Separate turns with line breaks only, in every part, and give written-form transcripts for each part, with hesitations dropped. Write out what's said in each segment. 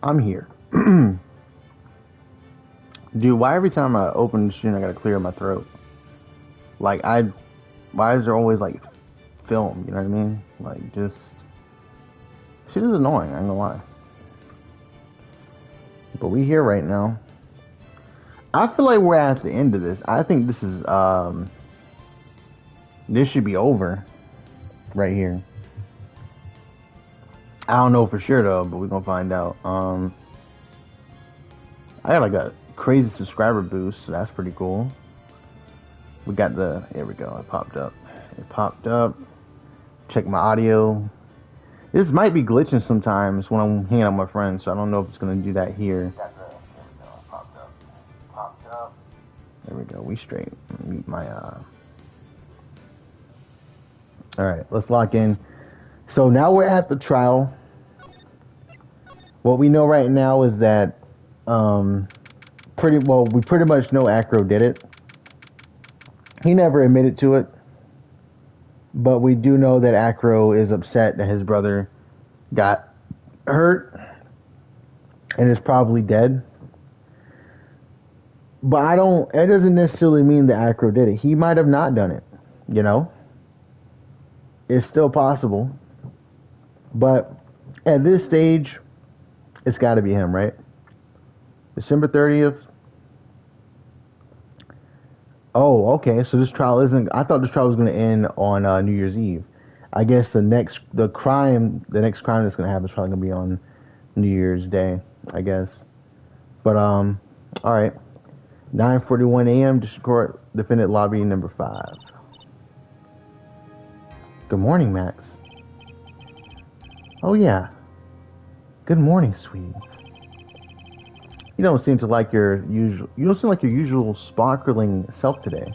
I'm here. Dude, why every time I open the stream I gotta clear my throat? Like why is there always like film? You know what I mean? Like just shit is annoying. I ain't gonna lie. But we here right now. I feel like we're at the end of this. I think this is this should be over right here. I don't know for sure though, but we're gonna find out. I got like a crazy subscriber boost, so that's pretty cool. We got here we go, it popped up. Check my audio. This might be glitching sometimes when I'm hanging out with my friends, so I don't know if it's gonna do that here. There we go, we straight. Mute my Alright, let's lock in. So now we're at the trial. What we know right now is that we pretty much know Acro did it. He never admitted to it. But we do know that Acro is upset that his brother got hurt and is probably dead. But it doesn't necessarily mean that Acro did it. He might have not done it, you know? It's still possible. But at this stage, it's got to be him, right? December 30th. Oh, okay. So this trial isn't... I thought this trial was going to end on New Year's Eve. I guess the next crime that's going to happen is probably going to be on New Year's Day, I guess. But, all right. 9:41 a.m. District Court, Defendant Lobby number 5. Good morning, Max. Oh, yeah. Good morning, sweeties. You don't seem like your usual sparkling self today.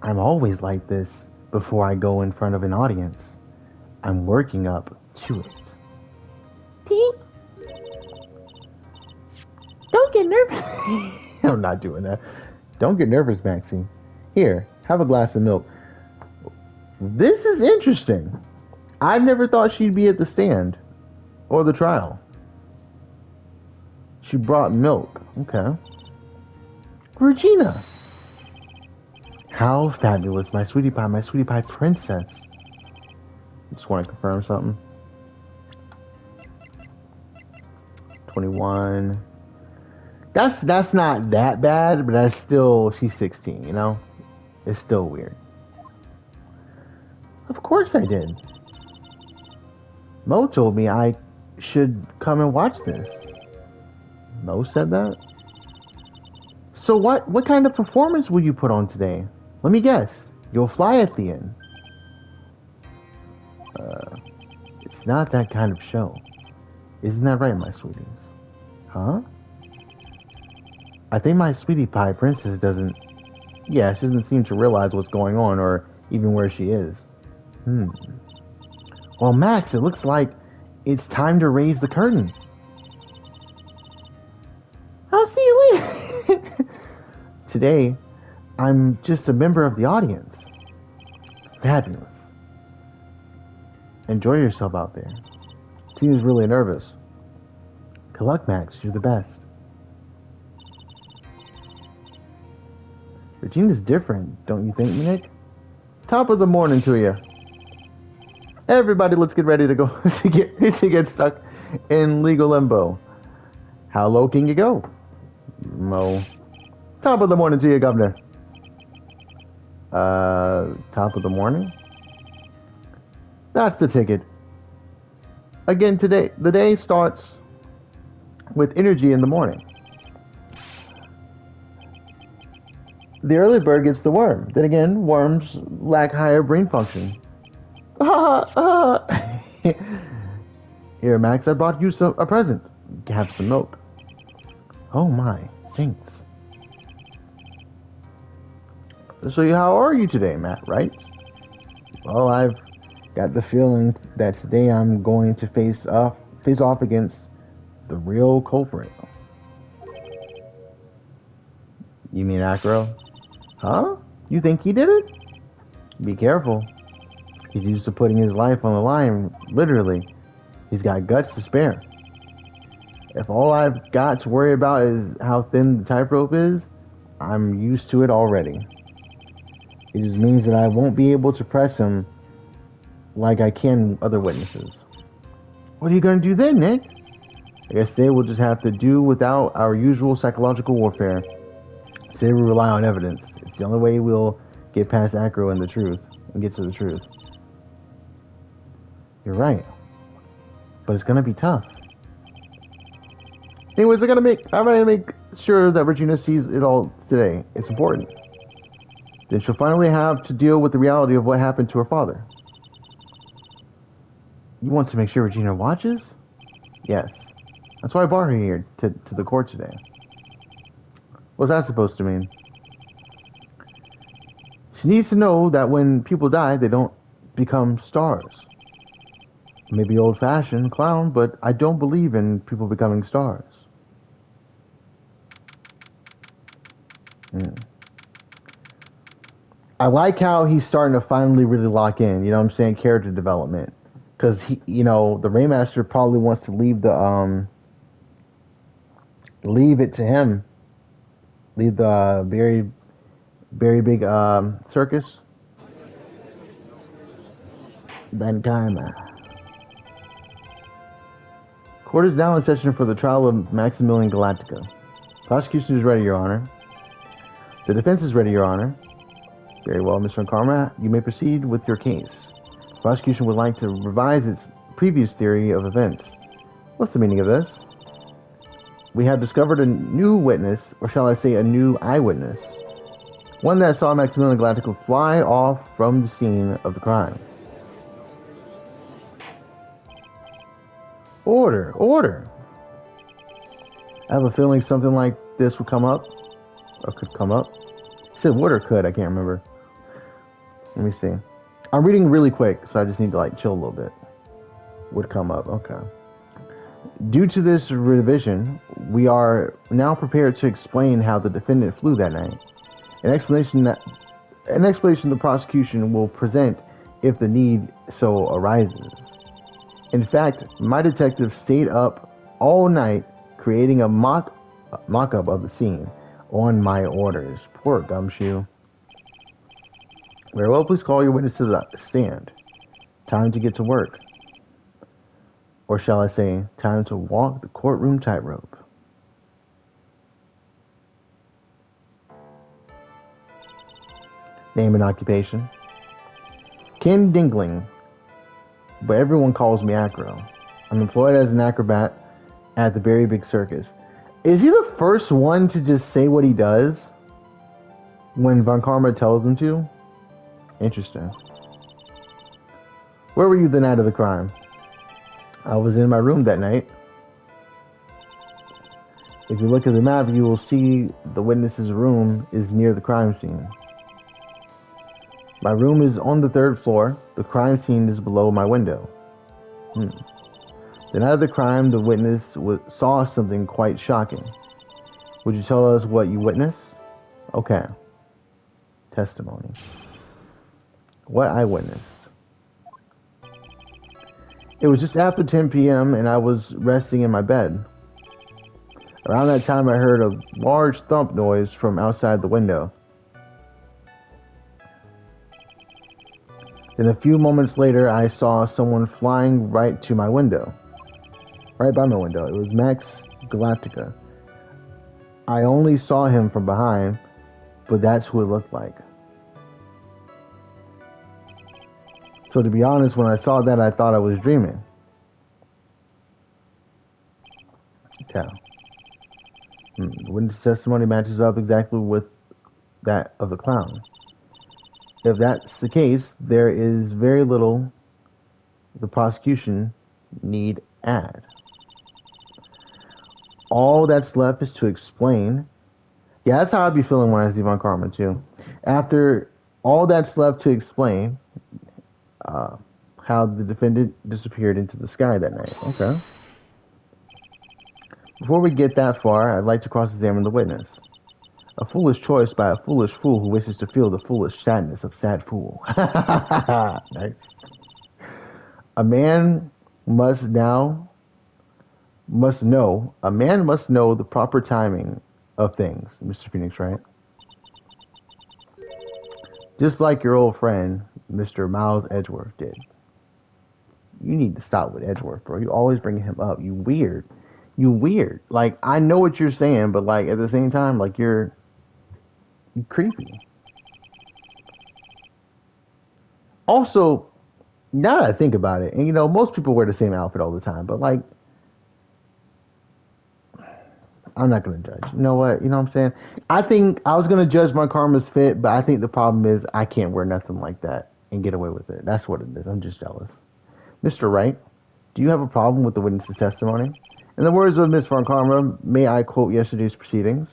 I'm always like this before I go in front of an audience. I'm working up to it. Team? Don't get nervous. I'm not doing that. Don't get nervous, Maxine. Here, have a glass of milk. This is interesting. I never thought she'd be at the stand or the trial. She brought milk. Okay. Regina. How fabulous, my sweetie pie princess. Just want to confirm something. 21. That's not that bad, but that's still, she's 16, you know? It's still weird. Of course I did. Mo told me I should come and watch this. Mo said that? So what kind of performance will you put on today? Let me guess. You'll fly at the end. It's not that kind of show. Isn't that right, my sweeties? Huh? I think my sweetie pie princess doesn't... Yeah, she doesn't seem to realize what's going on or even where she is. Well, Max, it looks like it's time to raise the curtain. I'll see you later. Today, I'm just a member of the audience. Fabulous. Enjoy yourself out there. Tina's really nervous. Good luck, Max. You're the best. Regina's different, don't you think, Nick? Top of the morning to you. Everybody, let's get ready to go to get stuck in legal limbo. How low can you go? Mo. Top of the morning to you, Governor. Top of the morning? That's the ticket. Again, today, the day starts with energy in the morning. The early bird gets the worm. Then again, worms lack higher brain function. Here, Max, I brought you a present. Have some milk. Oh my, thanks. So how are you today, Matt, right? Well, I've got the feeling that today I'm going to face off against the real culprit. You mean Acro? Huh? You think he did it? Be careful. He's used to putting his life on the line, literally. He's got guts to spare. If all I've got to worry about is how thin the tightrope is, I'm used to it already. It just means that I won't be able to press him like I can other witnesses. What are you going to do then, Nick? I guess today we'll just have to do without our usual psychological warfare. Today we rely on evidence. It's the only way we'll get past Acro and the truth, and get to the truth. You're right. But it's going to be tough. Anyways, I'm gonna make sure that Regina sees it all today. It's important. Then she'll finally have to deal with the reality of what happened to her father. You want to make sure Regina watches? Yes. That's why I brought her here to the court today. What's that supposed to mean? She needs to know that when people die, they don't become stars. Maybe old-fashioned clown, but I don't believe in people becoming stars. I like how he's starting to finally really lock in, you know what I'm saying, character development. Because he, you know, the Raymaster probably wants to leave it to him. Leave the very big circus. Then time. Court is now in session for the trial of Maximilian Galactica. Prosecution is ready, Your Honor. The defense is ready, Your Honor. Very well, Mr. Karma. You may proceed with your case. The prosecution would like to revise its previous theory of events. What's the meaning of this? We have discovered a new witness, or shall I say a new eyewitness. One that saw Maximilian Galactica fly off from the scene of the crime. Order! Order! I have a feeling something like this would come up. Or could come up. He said would or could, I can't remember. Let me see. I'm reading really quick, so I just need to like chill a little bit. Would come up, okay. Due to this revision, we are now prepared to explain how the defendant flew that night. An explanation the prosecution will present if the need so arises. In fact, my detective stayed up all night creating a mock-up of the scene on my orders. Poor gumshoe. Very well, please call your witness to the stand. Time to get to work. Or shall I say, time to walk the courtroom tightrope. Name and occupation. Ken Dingling, but everyone calls me Acro. I'm employed as an acrobat at the Very Big Circus. Is he the first one to just say what he does when Von Karma tells him to? Interesting. Where were you the night of the crime? I was in my room that night. If you look at the map, you will see the witness's room is near the crime scene. My room is on the 3rd floor. The crime scene is below my window. The night of the crime, the witness saw something quite shocking. Would you tell us what you witnessed? Okay. Testimony. What I witnessed. It was just after 10 p.m. and I was resting in my bed. Around that time I heard a large thump noise from outside the window. Then a few moments later I saw someone flying right to my window. Right by my window. It was Max Galactica. I only saw him from behind, but that's who it looked like. So to be honest, when I saw that, I thought I was dreaming. Okay. The witness testimony matches up exactly with that of the clown. If that's the case, there is very little the prosecution need add. All that's left is to explain. Yeah, that's how I'd be feeling when I see Von Karma too. After all that's left to explain, how the defendant disappeared into the sky that night. Okay. Before we get that far, I'd like to cross-examine the witness. A foolish choice by a foolish fool who wishes to feel the foolish sadness of sad fool. Nice. A man must now must know, a man must know the proper timing of things, Mr. Phoenix, right? Just like your old friend, Mr. Miles Edgeworth did. You need to stop with Edgeworth, bro. You always bring him up. You weird. You weird. Like, I know what you're saying, but like at the same time, like you creepy. Also, now that I think about it, and you know, most people wear the same outfit all the time, but like I'm not gonna judge. You know what? You know what I'm saying? I think I was gonna judge my karma's fit, but I think the problem is I can't wear nothing like that and get away with it. That's what it is. I'm just jealous. Mr. Wright, do you have a problem with the witness's testimony? In the words of Miss Von Karma, may I quote yesterday's proceedings?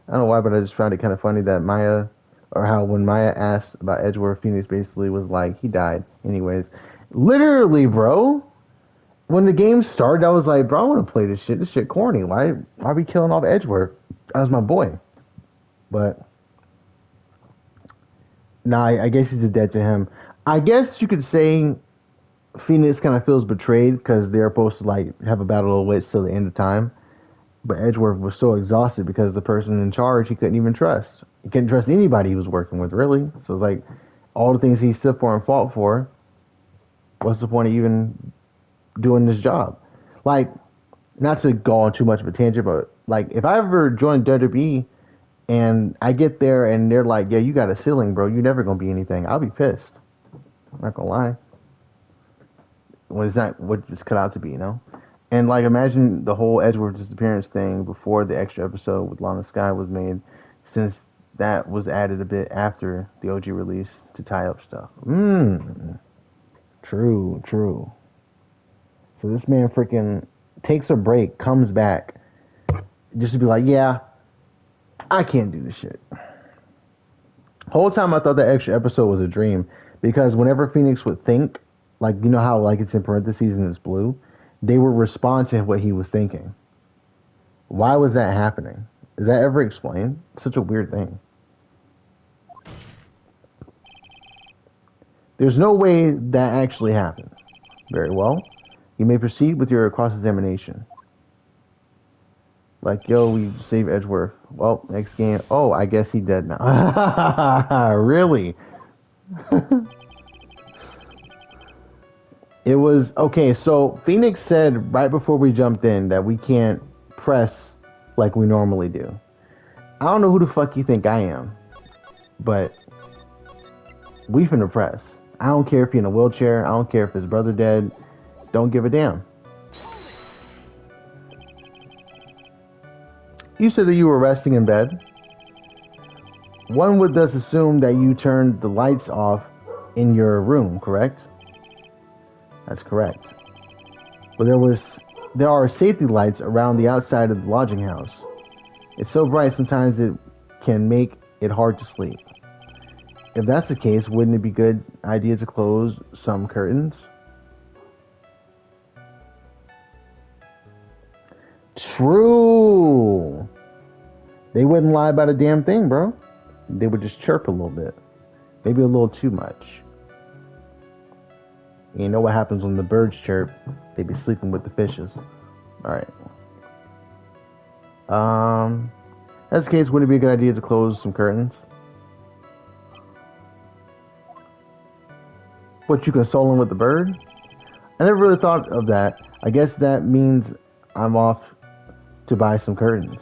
I don't know why, but I just found it kind of funny that Maya, or how when Maya asked about Edgeworth, Phoenix basically was like, he died. Anyways, literally, bro. When the game started, I was like, bro, I want to play this shit. This shit corny. Why are we killing off Edgeworth? That was my boy. But, nah, I guess he's just dead to him. I guess you could say Phoenix kind of feels betrayed because they're supposed to, like, have a battle of wits till the end of time. But Edgeworth was so exhausted because the person in charge he couldn't even trust. He couldn't trust anybody he was working with, really. So it's like, all the things he stood for and fought for, what's the point of even doing this job? Like, not to go on too much of a tangent, but like if I ever join WWE and I get there and they're like, yeah, you got a ceiling, bro, you're never gonna be anything, I'll be pissed. I'm not gonna lie. When it's not what it's cut out to be, you know? And like imagine the whole Edgeworth disappearance thing before the extra episode with Lana Sky was made, since that was added a bit after the OG release to tie up stuff. True, true. So this man freaking takes a break, comes back, just to be like, yeah, I can't do this shit. Whole time I thought that extra episode was a dream, because whenever Phoenix would think, like, you know how like it's in parentheses and it's blue, they would respond to what he was thinking. Why was that happening? Is that ever explained? It's such a weird thing. There's no way that actually happened. Very well. You may proceed with your cross-examination. Like, yo, we saved Edgeworth. Well, next game. Oh, I guess he dead now. Really? It was, okay, so Phoenix said right before we jumped in that we can't press like we normally do. I don't know who the fuck you think I am, but we finna press. I don't care if you're in a wheelchair. I don't care if his brother dead. Don't give a damn. You said that you were resting in bed. One would thus assume that you turned the lights off in your room, correct? That's correct. But there are safety lights around the outside of the lodging house. It's so bright sometimes it can make it hard to sleep. If that's the case, wouldn't it be a good idea to close some curtains? True. They wouldn't lie about a damn thing, bro. They would just chirp a little bit. Maybe a little too much. You know what happens when the birds chirp? They be sleeping with the fishes. Alright. That's the case, wouldn't it be a good idea to close some curtains? What, you consoling with the bird? I never really thought of that. I guess that means I'm off to buy some curtains.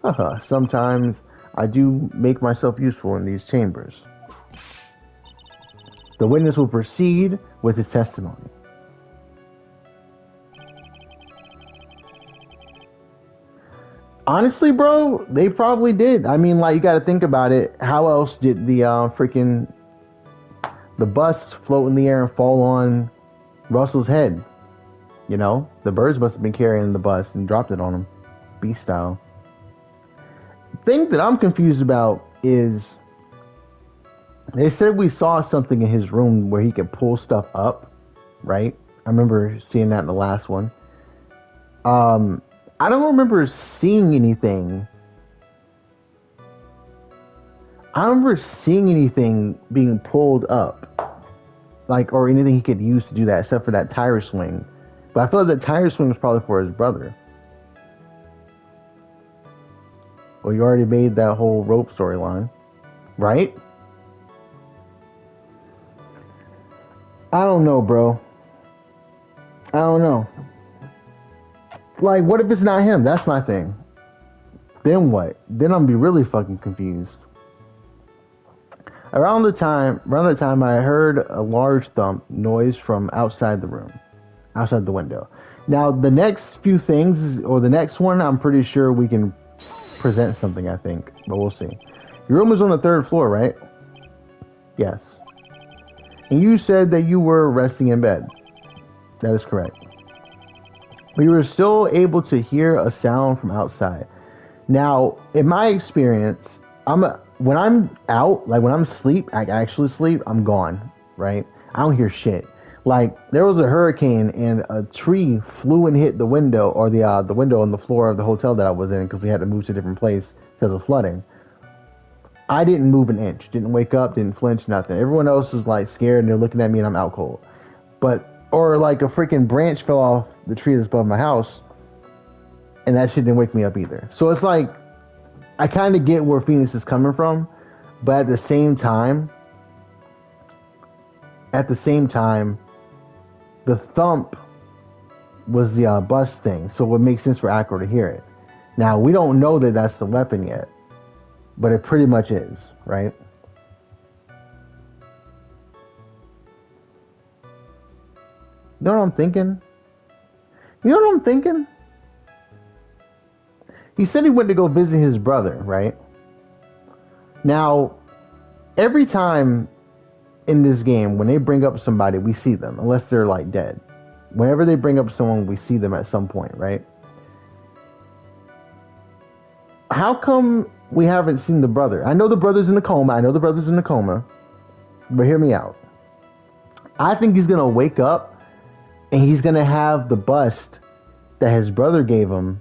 Haha, sometimes I do make myself useful in these chambers. The witness will proceed with his testimony. Honestly, bro, they probably did. I mean, like, you gotta think about it. How else did the freaking the bust float in the air and fall on Russell's head? You know, the birds must have been carrying the bust and dropped it on him, beast style. Thing that I'm confused about is they said we saw something in his room where he could pull stuff up, right? I remember seeing that in the last one. I don't remember seeing anything. I don't remember seeing anything being pulled up, like, or anything he could use to do that, except for that tire swing. But I feel like the tire swing was probably for his brother. Well, you already made that whole rope storyline, right? I don't know, bro. I don't know. Like, what if it's not him? That's my thing. Then what? Then I'm gonna be really fucking confused. Around the time I heard a large thump noise from outside the room, outside the window. Now the next few things, or the next one, I'm pretty sure we can present something. I think, but we'll see. Your room is on the third floor, right? Yes. And you said that you were resting in bed. That is correct. But you were still able to hear a sound from outside. Now, in my experience, when I'm out, like when I'm asleep, I actually sleep, I'm gone, right? I don't hear shit. Like there was a hurricane and a tree flew and hit the window, or the window on the floor of the hotel that I was in, because we had to move to a different place because of flooding. I didn't move an inch, didn't wake up, didn't flinch, nothing. Everyone else was like scared and they're looking at me and I'm out cold. Or like a freaking branch fell off the tree that's above my house, and that shit didn't wake me up either. So it's like, I kind of get where Phoenix is coming from, but at the same time, the thump was the bus thing, so it would make sense for Acro to hear it. Now, we don't know that that's the weapon yet, but it pretty much is, right? You know what I'm thinking? He said he went to go visit his brother, right? Now, every time in this game, when they bring up somebody, we see them, unless they're like dead. Whenever they bring up someone, we see them at some point, right? How come we haven't seen the brother? I know the brother's in a coma. But hear me out. I think he's gonna wake up and he's gonna have the bust that his brother gave him.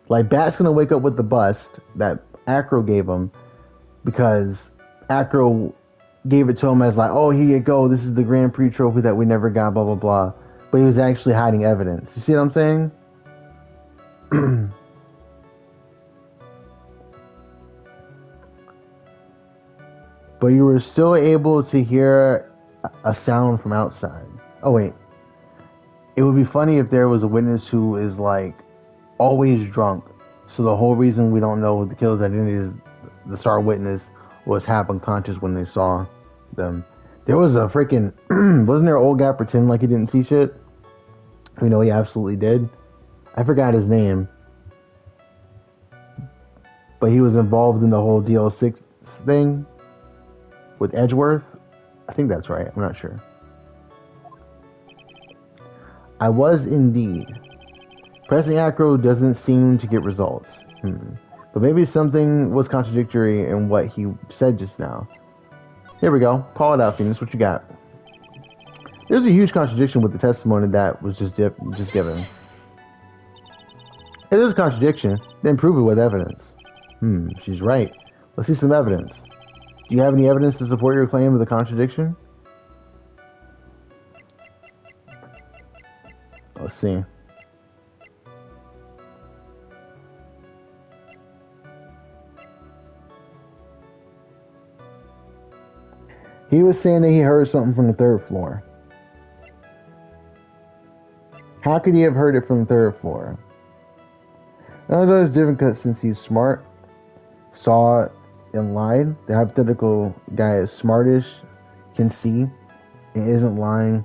Like, Bat's gonna wake up with the bust that Acro gave him, because Acro gave it to him as like, oh, here you go, this is the Grand Prix trophy that we never got, blah blah blah. But he was actually hiding evidence. You see what I'm saying? But you were still able to hear a sound from outside. Oh wait, it would be funny if there was a witness who is like always drunk. So the whole reason we don't know the killer's identity is the star witness was half unconscious when they saw them. There was a freaking wasn't there an old guy pretending like he didn't see shit? We know he absolutely did. I forgot his name, but he was involved in the whole DL6 thing with Edgeworth. I think that's right. I'm not sure. I was indeed. Pressing Acro doesn't seem to get results. But maybe something was contradictory in what he said just now. Here we go. Call it out, Phoenix. What you got? There's a huge contradiction with the testimony that was just given. If there's a contradiction, then prove it with evidence. She's right. Let's see some evidence. Do you have any evidence to support your claim of the contradiction? Let's see. He was saying that he heard something from the third floor. How could he have heard it from the third floor? No, that's different because since he's smart, saw it and lied. The hypothetical guy is smartish, can see, and isn't lying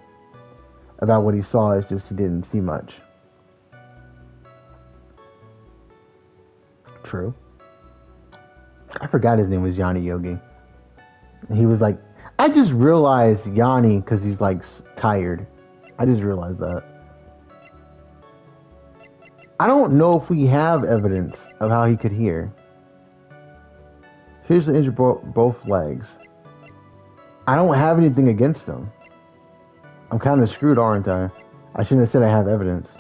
about what he saw. It's just he didn't see much. True. I forgot his name was Yanni Yogi. He was like, I just realized Yanni because he's like tired. I just realized that. I don't know if we have evidence of how he could hear. Here's the injury both legs. I don't have anything against him. I'm kind of screwed, aren't I? I shouldn't have said I have evidence.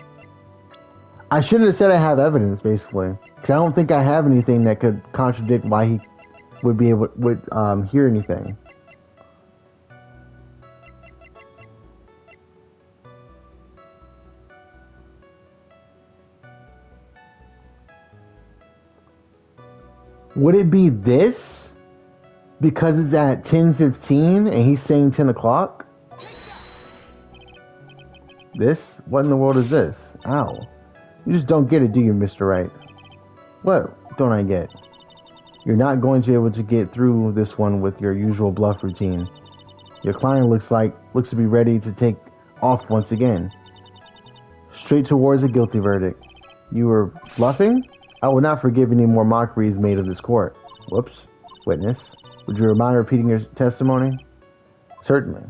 I shouldn't have said I have evidence, basically. Because I don't think I have anything that could contradict why he would be able would hear anything. Would it be this? Because it's at 10:15 and he's saying 10 o'clock? This? What in the world is this? Ow. You just don't get it, do you, Mr. Wright? What don't I get? You're not going to be able to get through this one with your usual bluff routine. Your client looks to be ready to take off once again. Straight towards a guilty verdict. You were bluffing? I will not forgive any more mockeries made of this court. Whoops. Witness. Would you mind repeating your testimony? Certainly.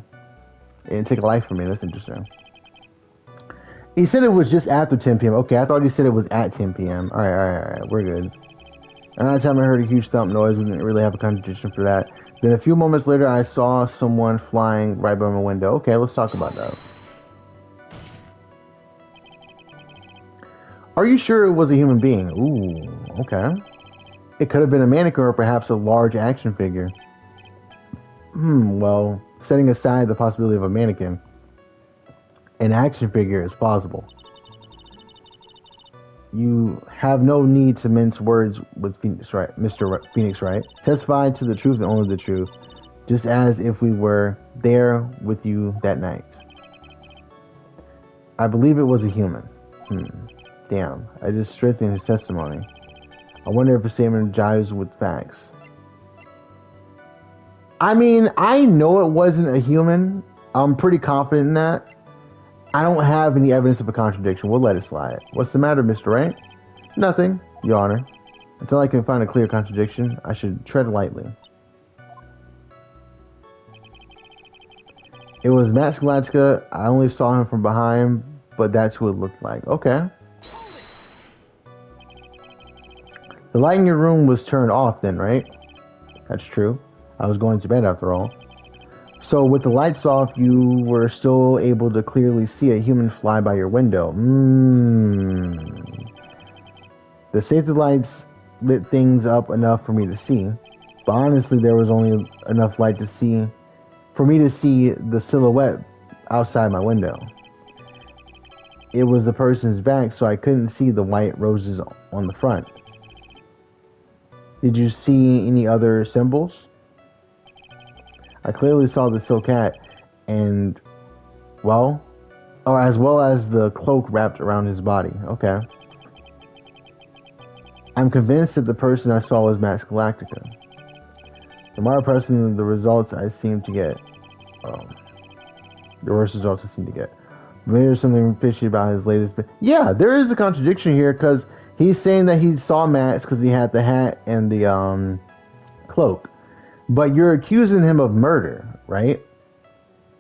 It didn't take a life from me. That's interesting. He said it was just after 10 p.m. Okay, I thought he said it was at 10 p.m. Alright. We're good. Another time I heard a huge thump noise. We didn't really have a contradiction for that. Then a few moments later, I saw someone flying right by my window. Okay, let's talk about that. Are you sure it was a human being? Ooh, okay. It could have been a mannequin or perhaps a large action figure. Well, setting aside the possibility of a mannequin, an action figure is plausible. You have no need to mince words with Phoenix, right? Mr. Phoenix, right? Testify to the truth and only the truth, just as if we were there with you that night. I believe it was a human. Damn, I just strengthened his testimony. I wonder if his statement jives with facts. I mean, I know it wasn't a human. I'm pretty confident in that. I don't have any evidence of a contradiction. We'll let it slide. What's the matter, Mr. Wright? Nothing, Your Honor. Until I can find a clear contradiction, I should tread lightly. It was Max Galactica. I only saw him from behind, but that's who it looked like. Okay. The light in your room was turned off then, right? That's true. I was going to bed after all. So with the lights off, you were still able to clearly see a human fly by your window. The safety lights lit things up enough for me to see. But honestly, there was only enough light for me to see the silhouette outside my window. It was the person's back, so I couldn't see the white roses on the front. Did you see any other symbols? I clearly saw the silk hat and, as well as the cloak wrapped around his body. Okay. I'm convinced that the person I saw was Max Galactica. The more impressive the results I seem to get. The worse results I seem to get. Maybe there's something fishy about his latest... Yeah, there is a contradiction here, because he's saying that he saw Max because he had the hat and the cloak. But you're accusing him of murder, right?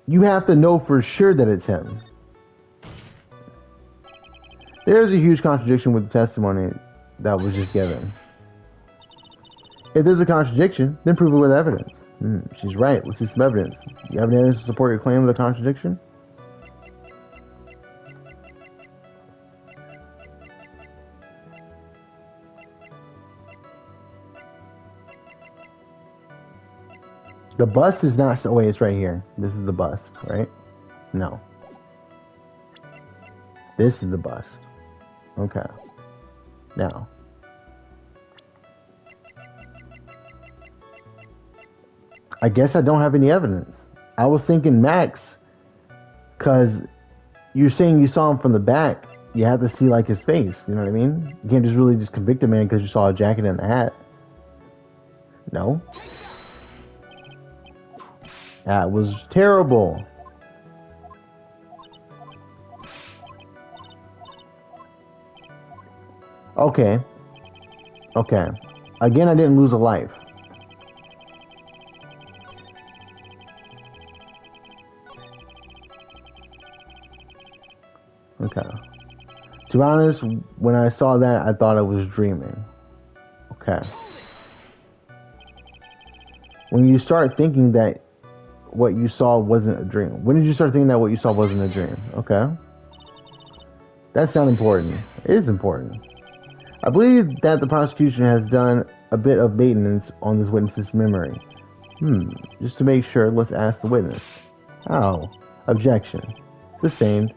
You have to know for sure that it's him. There's a huge contradiction with the testimony that was just given. If there's a contradiction, then prove it with evidence. She's right. Let's see some evidence. You have any evidence to support your claim of the contradiction? The bust is not... wait, it's right here. This is the bust, right? No. This is the bust. Okay. Now. I guess I don't have any evidence. I was thinking Max, because you're saying you saw him from the back. You have to see, like, his face. You know what I mean? You can't just really just convict a man because you saw a jacket and a hat. No. That was terrible. Okay. Again, I didn't lose a life. Okay. To be honest, when I saw that, I thought I was dreaming. Okay. When you start thinking that what you saw wasn't a dream. When did you start thinking that what you saw wasn't a dream? Okay. That's not important. It is important. I believe that the prosecution has done a bit of maintenance on this witness's memory. Just to make sure, let's ask the witness. Oh. Objection. Sustained.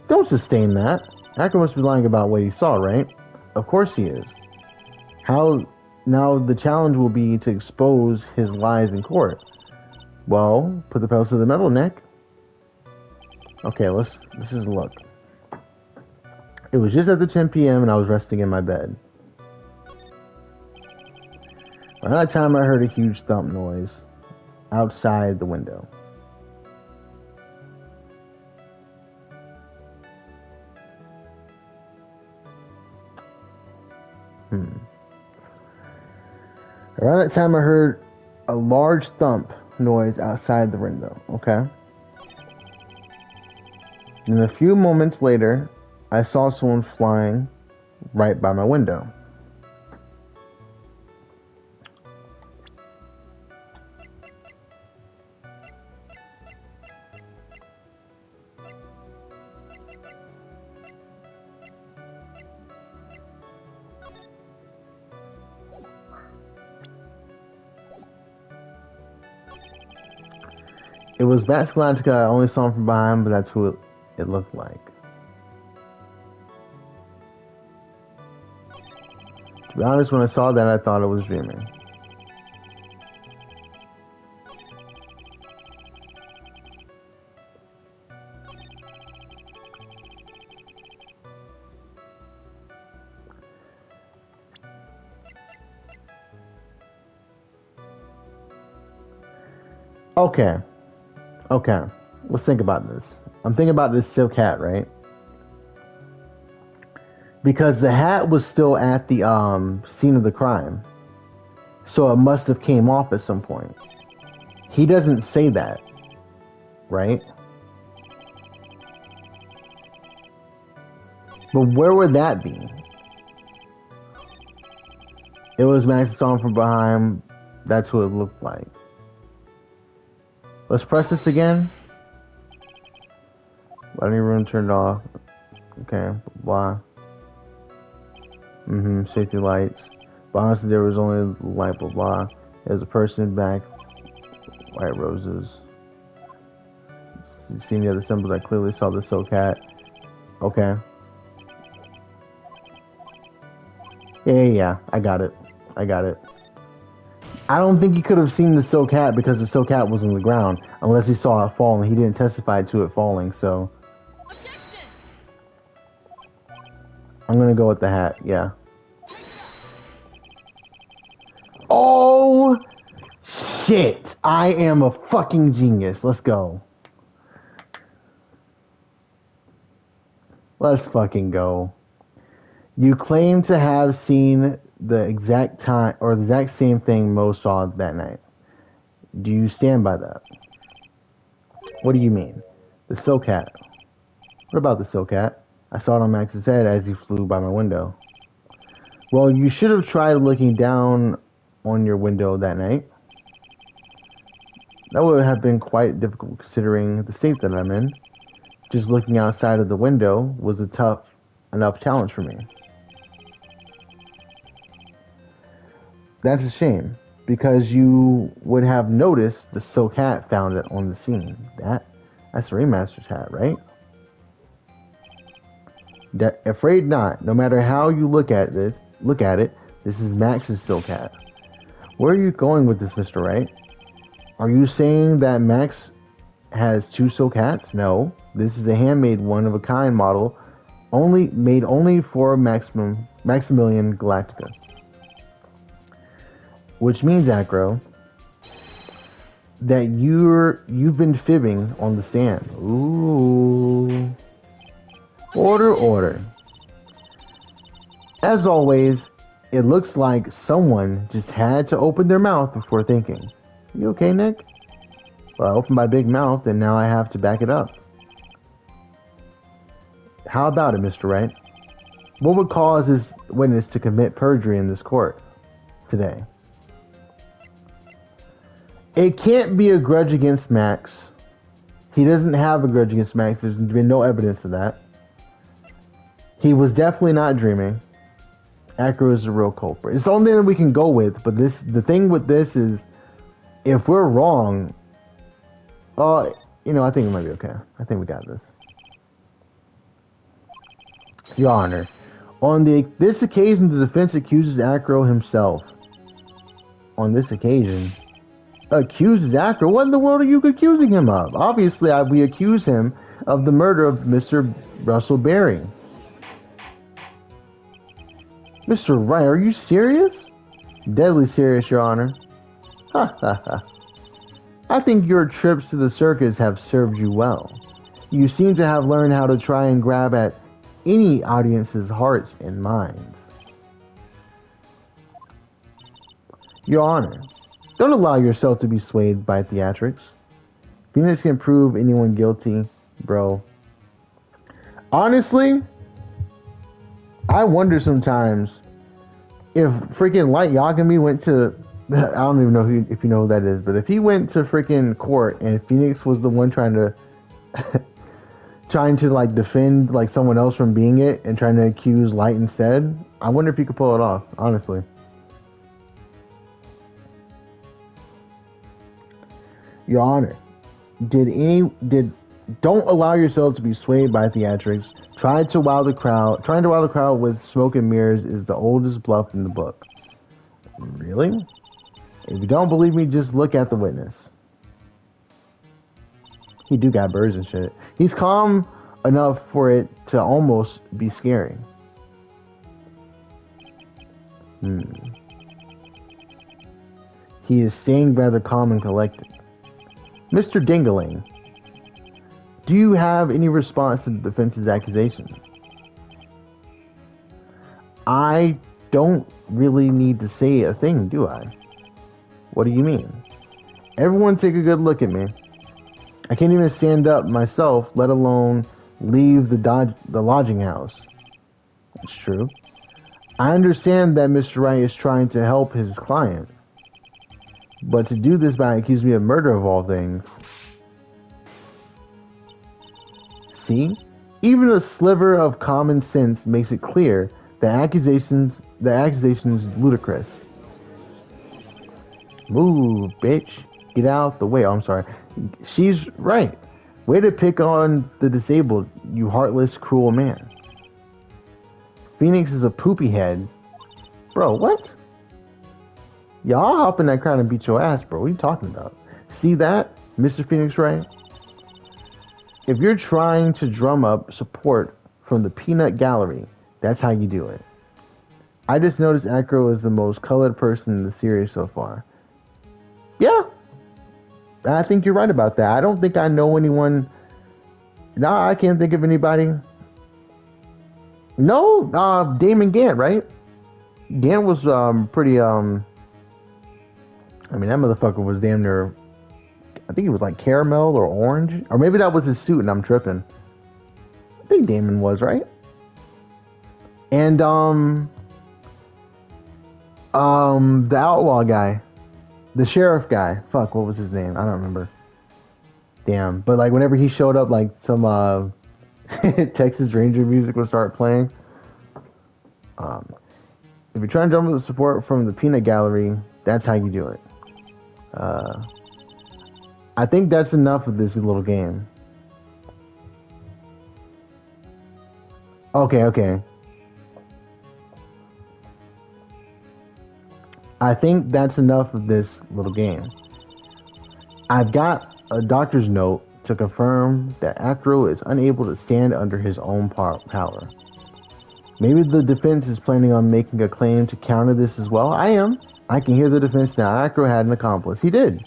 Don't sustain that. Hacker must be lying about what he saw, right? Of course he is. How Now the challenge will be to expose his lies in court. Well, put the pedal to the metal, Nick. Okay, let's just look. It was just after 10 p.m. and I was resting in my bed. Around that time, I heard a huge thump noise outside the window. Around that time, I heard a large thump noise outside the window. Okay. And a few moments later, I saw someone flying right by my window. It was Max Galactica. I only saw him from behind, but that's who it looked like. To be honest, when I saw that, I thought I was dreaming. Okay, let's think about this. I'm thinking about this silk hat, right? Because the hat was still at the scene of the crime. So it must have came off at some point. He doesn't say that, right? But where would that be? It was Max saw him from behind. That's who it looked like. Let's press this again. Lighting room turned off. Okay, blah. Safety lights. But honestly, there was only light, blah, blah. There's a person back. White roses. Seeing the other symbols, I clearly saw the silk hat. Okay. Yeah. I got it. I don't think he could have seen the silk hat because the silk hat was on the ground, unless he saw it fall, and he didn't testify to it falling, so... I'm gonna go with the hat, yeah. Oh! Shit! I am a fucking genius. Let's go. Let's fucking go. You claim to have seen the exact time, or the exact same thing Mo saw that night. Do you stand by that? What do you mean? The silk hat. What about the silk hat? I saw it on Max's head as he flew by my window. Well, you should have tried looking down on your window that night. That would have been quite difficult considering the state that I'm in. Just looking outside of the window was a tough enough challenge for me. That's a shame, because you would have noticed the silk hat found it on the scene. That's Remaster's hat, right? Afraid not. No matter how you look at it, this is Max's silk hat. Where are you going with this, Mr. Wright? Are you saying that Max has two silk hats? No. This is a handmade one-of-a-kind model, made only for Maximilian Galactica. Which means, Acro, that you've been fibbing on the stand. Ooh. Order. As always, it looks like someone just had to open their mouth before thinking. You okay, Nick? Well, I opened my big mouth and now I have to back it up. How about it, Mr. Wright? What would cause this witness to commit perjury in this court today? It can't be a grudge against Max. He doesn't have a grudge against Max. There's been no evidence of that. He was definitely not dreaming. Acro is the real culprit. It's the only thing that we can go with, but the thing with this is, if we're wrong, I think it might be okay. I think we got this. Your Honor, on this occasion, the defense accuses Acro himself. on this occasion. Accuses Acro? What in the world are you accusing him of? Obviously, we accuse him of the murder of Mr. Russell Berry. Mr. Wright, are you serious? Deadly serious, Your Honor. Ha ha ha. I think your trips to the circus have served you well. You seem to have learned how to try and grab at any audience's hearts and minds. Your Honor, don't allow yourself to be swayed by theatrics. Phoenix can prove anyone guilty, bro. Honestly, I wonder sometimes if freaking Light Yagami went to, I don't even know if you know who that is, but if he went to freaking court and Phoenix was the one trying to like defend like someone else from being it and trying to accuse Light instead, I wonder if he could pull it off, honestly. Your Honor, don't allow yourself to be swayed by theatrics. Trying to wow the crowd with smoke and mirrors is the oldest bluff in the book. Really? If you don't believe me, just look at the witness. He do got birds and shit. He's calm enough for it to almost be scary. He is staying rather calm and collected. Mr. Dingaling, do you have any response to the defense's accusation? I don't really need to say a thing, do I? What do you mean? Everyone take a good look at me. I can't even stand up myself, let alone leave the lodging house. It's true. I understand that Mr. Wright is trying to help his client. But to do this by accusing me of murder of all things. See? Even a sliver of common sense makes it clear that the accusation is ludicrous. Move, bitch. Get out the way. Oh, I'm sorry. She's right. Way to pick on the disabled, you heartless, cruel man. Phoenix is a poopy head. Bro, what? Y'all I'll hop in that crowd and beat your ass, bro. What are you talking about? See that, Mr. Phoenix Wright? If you're trying to drum up support from the peanut gallery, that's how you do it. I just noticed Acro is the most colored person in the series so far. Yeah, I think you're right about that. I don't think I know anyone. Nah, I can't think of anybody. No, Damon Gant, right? Gant was pretty I mean, that motherfucker was damn near, I think he was like caramel or orange. Or maybe that was his suit and I'm tripping. I think Damon was, right? And, the outlaw guy. The sheriff guy. Fuck, what was his name? I don't remember. Damn. But, like, whenever he showed up, like, some, Texas Ranger music would start playing. If you're trying to drum up the support from the peanut gallery, that's how you do it. I think that's enough of this little game. Okay. I think that's enough of this little game. I've got a doctor's note to confirm that Acro is unable to stand under his own power. Maybe the defense is planning on making a claim to counter this as well. I am. I can hear the defense now. Acro had an accomplice. He did.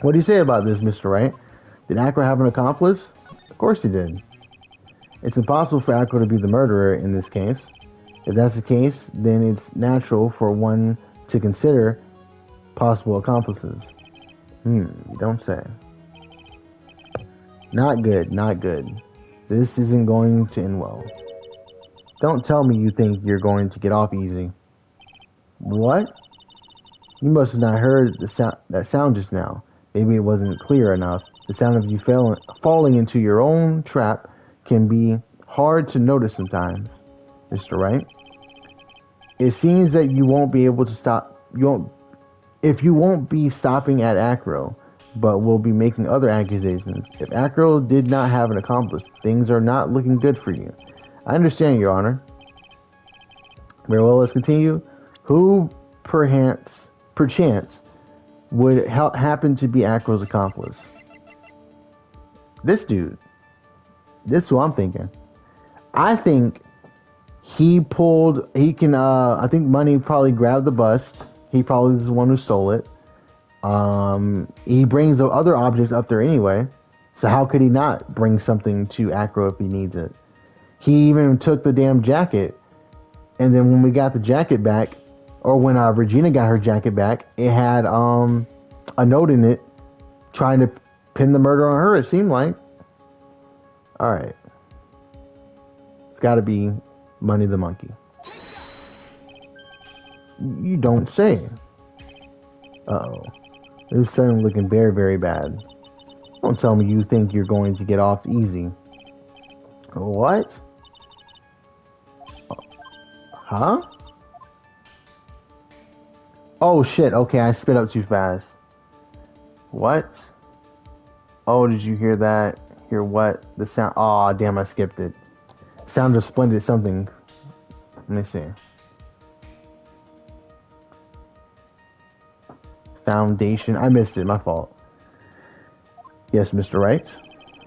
What do you say about this, Mr. Wright? Did Acro have an accomplice? Of course he did. It's impossible for Acro to be the murderer in this case. If that's the case, then it's natural for one to consider possible accomplices. You don't say. Not good, not good. This isn't going to end well. Don't tell me you think you're going to get off easy. What? You must have not heard that sound just now. Maybe it wasn't clear enough. The sound of you falling into your own trap can be hard to notice sometimes, Mr. Wright. It seems that you won't be able to stop. You won't be stopping at Acro, but will be making other accusations. If Acro did not have an accomplice, things are not looking good for you. I understand, Your Honor. Very well, let's continue. Who perchance would happen to be Acro's accomplice? This dude. This is what I'm thinking. I think I think Money probably grabbed the bust. He probably is the one who stole it. He brings the other objects up there anyway. So how could he not bring something to Acro if he needs it? He even took the damn jacket. And then when we got the jacket back, or when Regina got her jacket back, it had a note in it trying to pin the murder on her, it seemed like. Alright. It's got to be Money the Monkey. You don't say. Uh-oh. This is suddenly looking very, very bad. Don't tell me you think you're going to get off easy. What? Huh? Oh shit, okay, I spit up too fast. What? Oh, did you hear that? Hear what? The sound. Aw, damn, I skipped it. Sound of splendid something. Let me see. Foundation. I missed it, my fault. Yes, Mr. Wright.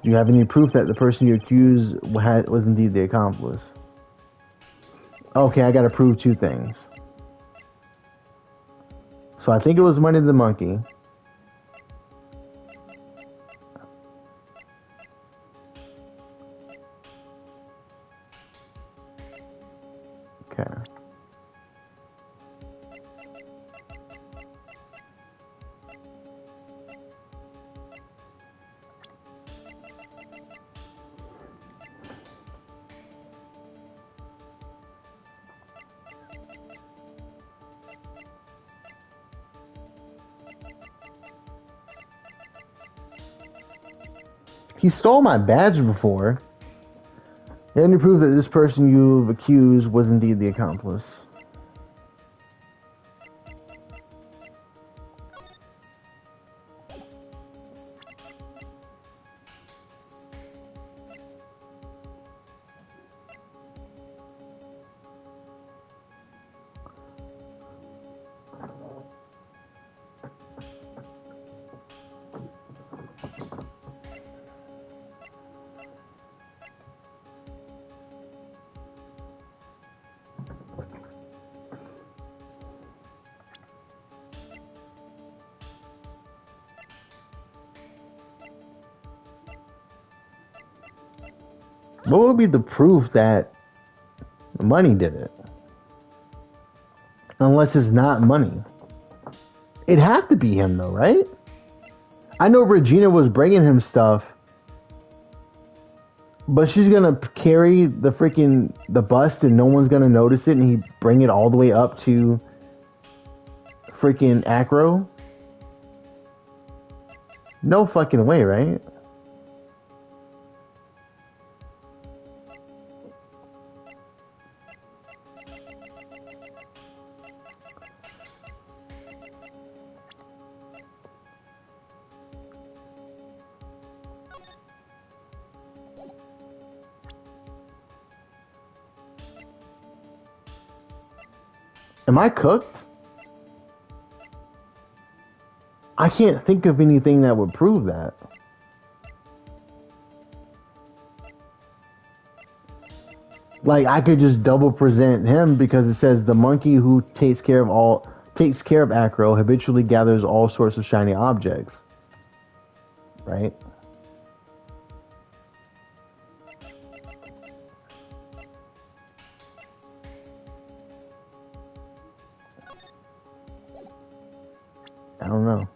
Do you have any proof that the person you accused was indeed the accomplice? Okay, I gotta prove two things. So I think it was Money the Monkey. Okay. He stole my badge before. And to prove that this person you've accused was indeed the accomplice. What would be the proof that Money did it? Unless it's not Money. It'd have to be him though, right? I know Regina was bringing him stuff, but she's gonna carry the bust and no one's gonna notice it, and he bring it all the way up to freaking Acro? No fucking way, right? Am I cooked? I can't think of anything that would prove that. Like, I could just double present him because it says the monkey who takes care of Acro habitually gathers all sorts of shiny objects. Right? I don't know.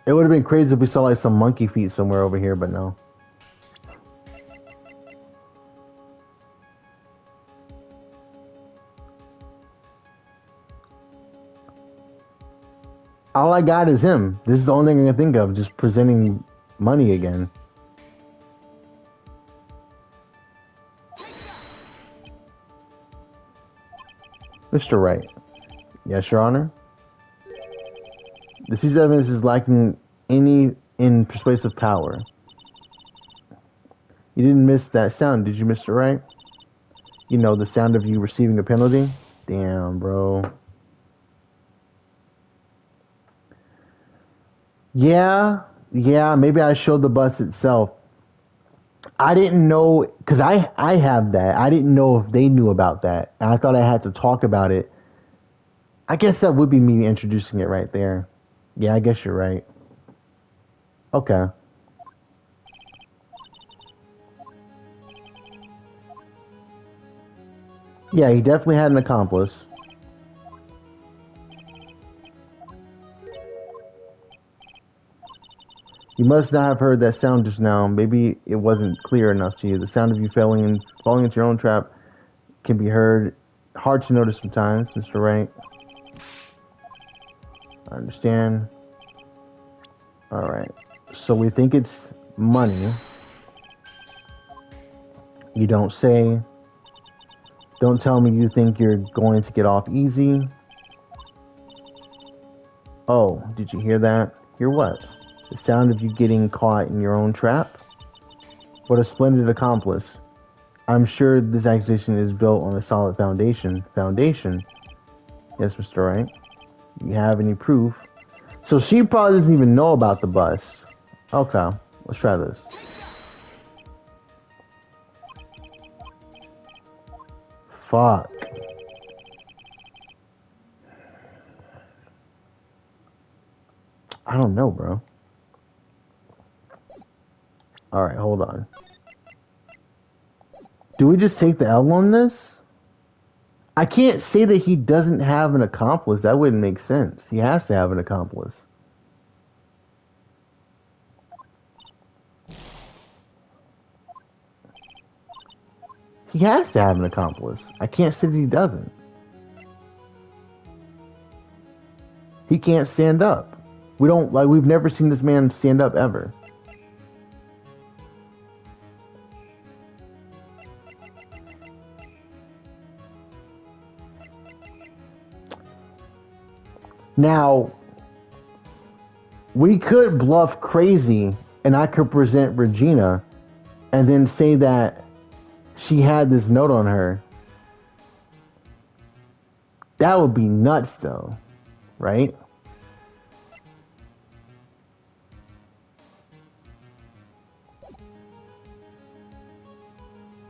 It would have been crazy if we saw like some monkey feet somewhere over here, but no. All I got is him. This is the only thing I can think of, just presenting Money again. Mr. Wright. Yes, Your Honor. The seized evidence is lacking any in persuasive power. You didn't miss that sound, did you, Mr. Wright? You know, the sound of you receiving a penalty. Damn, bro. Yeah, yeah. Maybe I showed the bus itself. I didn't know because I have that. I didn't know if they knew about that. And I thought I had to talk about it. I guess that would be me introducing it right there. Yeah, I guess you're right. Okay. Yeah, he definitely had an accomplice. You must not have heard that sound just now. Maybe it wasn't clear enough to you. The sound of you falling into your own trap can be heard. Hard to notice sometimes, Mr. Wright. I understand. All right. So we think it's money. You don't say. Don't tell me you think you're going to get off easy. Oh, did you hear that? Hear what? The sound of you getting caught in your own trap? What a splendid accomplice. I'm sure this accusation is built on a solid foundation. Foundation? Yes, Mr. Wright. You have any proof? So she probably doesn't even know about the bus. Okay, let's try this. Fuck. I don't know, bro. Alright, hold on. Do we just take the L on this? I can't say that he doesn't have an accomplice. That wouldn't make sense. He has to have an accomplice. He has to have an accomplice. I can't say that he doesn't. He can't stand up. We've never seen this man stand up ever. Now, we could bluff crazy and I could present Regina and then say that she had this note on her. That would be nuts though, right?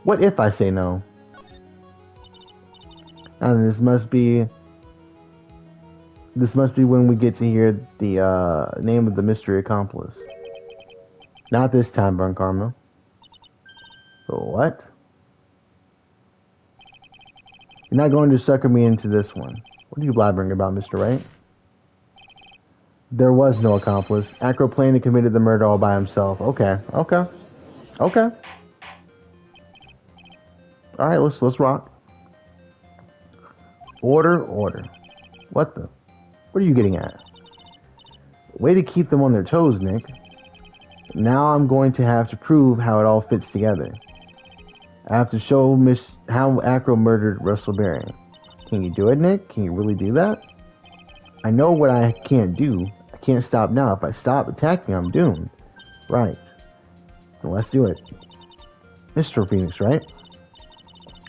What if I say no? And this must be when we get to hear the name of the mystery accomplice. Not this time, Burn Karma. What? You're not going to sucker me into this one. What are you blabbering about, Mr. Wright? There was no accomplice. Acro plainly committed the murder all by himself. Okay. Alright, let's rock. Order. What the? What are you getting at? Way to keep them on their toes, Nick. Now I'm going to have to prove how it all fits together. I have to show how Acro murdered Russell Baring. Can you do it, Nick? Can you really do that? I know what I can't do. I can't stop now. If I stop attacking, I'm doomed. Right. Well, let's do it. Mr. Phoenix, right?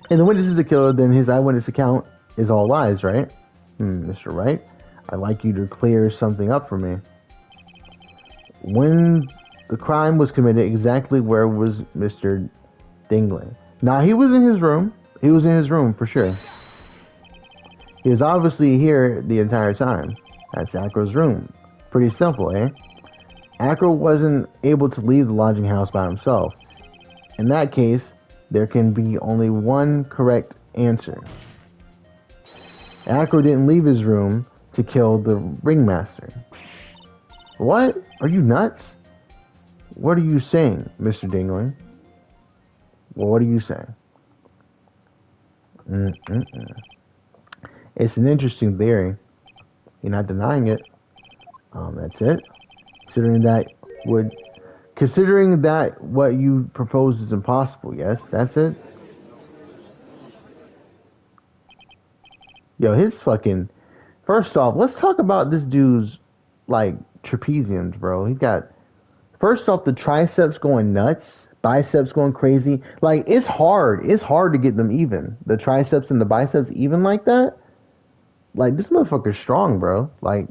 And the witness is the killer, then his eyewitness account is all lies, right? Mr. Wright, I'd like you to clear something up for me. When the crime was committed, exactly where was Mr. Dingley? Now, he was in his room. He was in his room, for sure. He was obviously here the entire time. That's Acro's room. Pretty simple, eh? Acro wasn't able to leave the lodging house by himself. In that case, there can be only one correct answer. Acro didn't leave his room to kill the ringmaster. What? Are you nuts? What are you saying, Mr. Dingley? Well, what are you saying? It's an interesting theory. You're not denying it. That's it. Considering that what you propose is impossible, yes, that's it. Yo, his fucking. First off, let's talk about this dude's like trapeziums, bro. He got First off, the triceps going nuts, biceps going crazy. Like, it's hard. It's hard to get them even. The triceps and the biceps even like that. Like, this motherfucker's strong, bro. Like,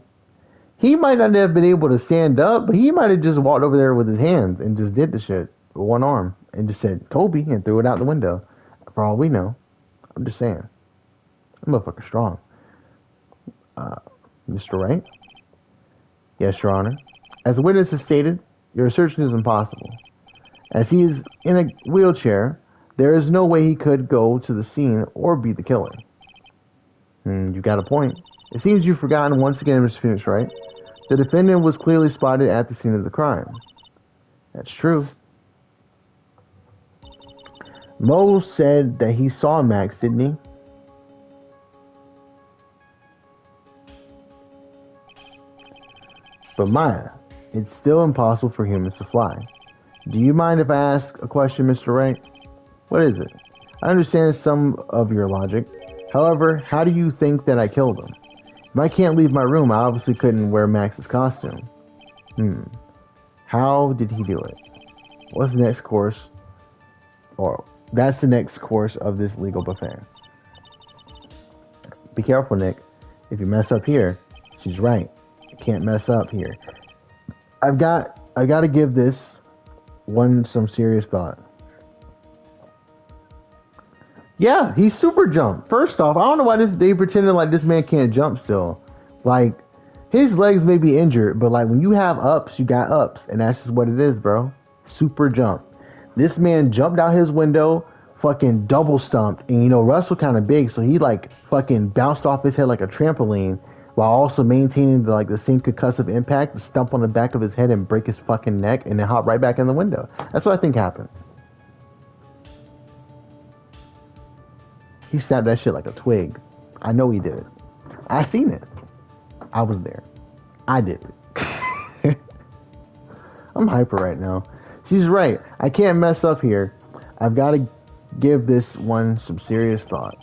he might not have been able to stand up, but he might have just walked over there with his hands and just did the shit with one arm and just said, Kobe, and threw it out the window. For all we know. I'm just saying. That motherfucker's strong. Mr. Wright? Yes, Your Honor. As the witness has stated, your assertion is impossible. As he is in a wheelchair, there is no way he could go to the scene or be the killer. You got a point. It seems you've forgotten once again, Mr. Phoenix Wright. The defendant was clearly spotted at the scene of the crime. That's true. Mo said that he saw Max, didn't he? But Maya, it's still impossible for humans to fly. Do you mind if I ask a question, Mr. Wright? What is it? I understand some of your logic. However, how do you think that I killed him? If I can't leave my room, I obviously couldn't wear Max's costume. How did he do it? What's the next course? Or that's the next course of this legal buffet. Be careful, Nick. If you mess up here, she's right. You can't mess up here. I've got to give this one some serious thought. Yeah, he super jumped. First off, I don't know why they pretending like this man can't jump still. Like, his legs may be injured, but like when you have ups, you got ups, and that's just what it is, bro. Super jump. This man jumped out his window, fucking double stumped, and you know Russell kind of big, so he like fucking bounced off his head like a trampoline, while also maintaining the same concussive impact, to stump on the back of his head and break his fucking neck, and then hop right back in the window. That's what I think happened. He snapped that shit like a twig. I know he did it. I seen it. I was there. I did it. I'm hyper right now. She's right. I can't mess up here. I've got to give this one some serious thought.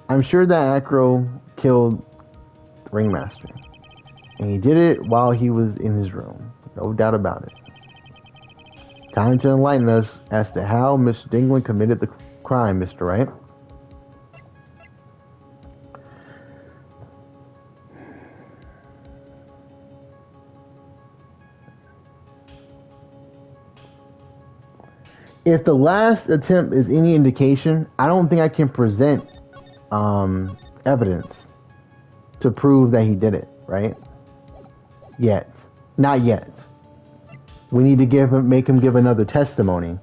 I'm sure that Acro killed the Ringmaster. And he did it while he was in his room. No doubt about it. Time to enlighten us as to how Mr. Dingwin committed the crime, Mr. Wright. If the attempt is any indication, I don't think I can present evidence to prove that he did it, right? Yet. Not yet. We need to make him give another testimony,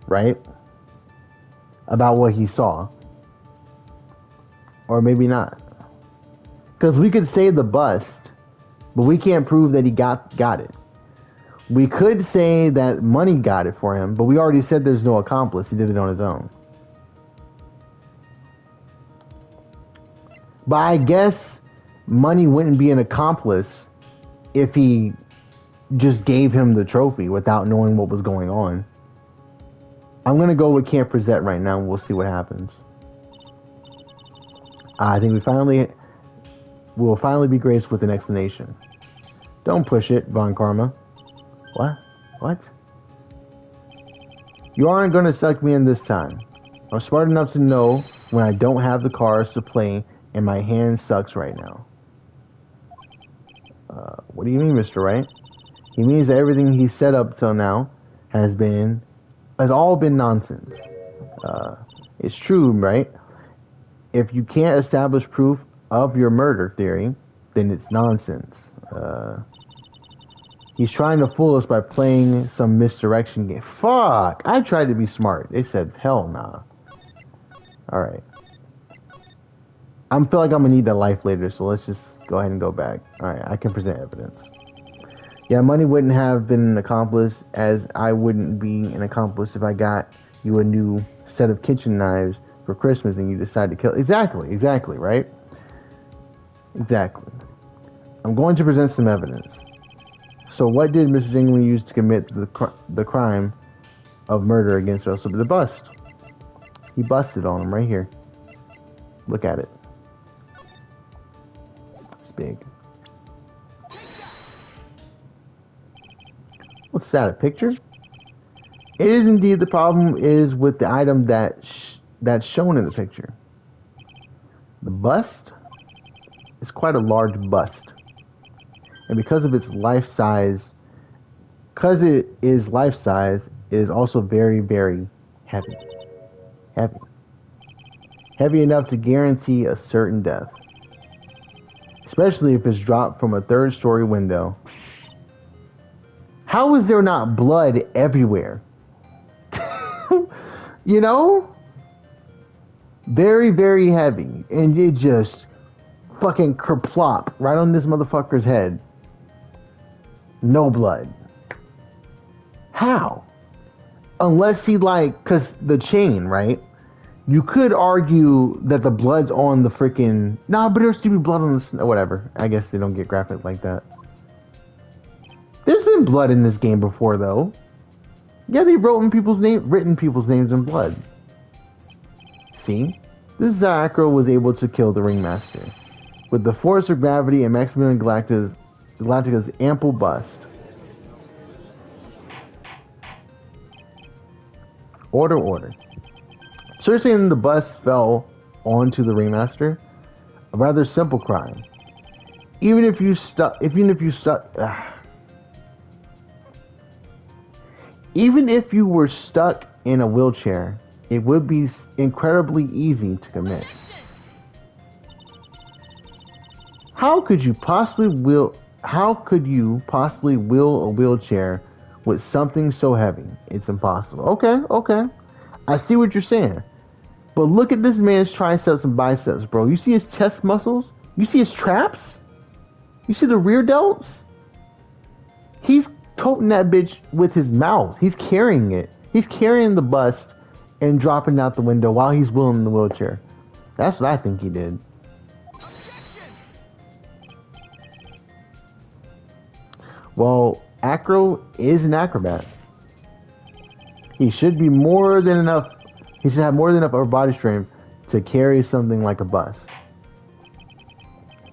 right? About what he saw. Or maybe not. Because we could say the bust, but we can't prove that he got it. We could say that money got it for him, but we already said there's no accomplice. He did it on his own. But I guess money wouldn't be an accomplice if he just gave him the trophy without knowing what was going on. I'm going to go with can't present right now, and we'll see what happens. I think we'll finally be graced with an explanation. Don't push it, Von Karma. What? You aren't going to suck me in this time. I'm smart enough to know when I don't have the cards to play and my hand sucks right now. What do you mean, Mr. Wright? He means that everything he said up till now has all been nonsense. It's true, right? If you can't establish proof of your murder theory, then it's nonsense. He's trying to fool us by playing some misdirection game. Fuck! I tried to be smart. They said, hell nah. Alright. I feel like I'm gonna need that life later, so let's just go ahead and go back. Alright, I can present evidence. Yeah, money wouldn't have been an accomplice, as I wouldn't be an accomplice if I got you a new set of kitchen knives for Christmas and you decide to kill. Exactly, right? Exactly. I'm going to present some evidence. So what did Mr. Dingwin use to commit the crime of murder against Russell? The bust. He busted on him right here. Look at it. It's big. What's that, a picture? It is indeed. The problem is with the item that's shown in the picture. The bust is quite a large bust. And because of its life size, because it is life size, it is also very, very heavy. Heavy. Heavy enough to guarantee a certain death. Especially if it's dropped from a third-story window. How is there not blood everywhere? You know? Very, very heavy. And it just fucking kerplop right on this motherfucker's head. No blood. How? Unless he cause the chain, right? You could argue that the blood's on the freaking... Nah, but there's still be blood on the... Whatever. I guess they don't get graphic like that. There's been blood in this game before, though. Yeah, they written people's names in blood. See? This is how Acro was able to kill the Ringmaster. With the force of gravity and Maximilian Galactica's ample bust. Order. So you're saying the bust fell onto the Ringmaster? A rather simple crime. Even if you were stuck in a wheelchair, it would be incredibly easy to commit. How could you possibly wheel a wheelchair with something so heavy? It's impossible. Okay. I see what you're saying. But look at this man's triceps and biceps, bro. You see his chest muscles? You see his traps? You see the rear delts? He's toting that bitch with his mouth. He's carrying it. He's carrying the bust and dropping out the window while he's wheeling the wheelchair. That's what I think he did. Well, Acro is an acrobat. He should be more than enough. He should have more than enough upper body strength to carry something like a bus.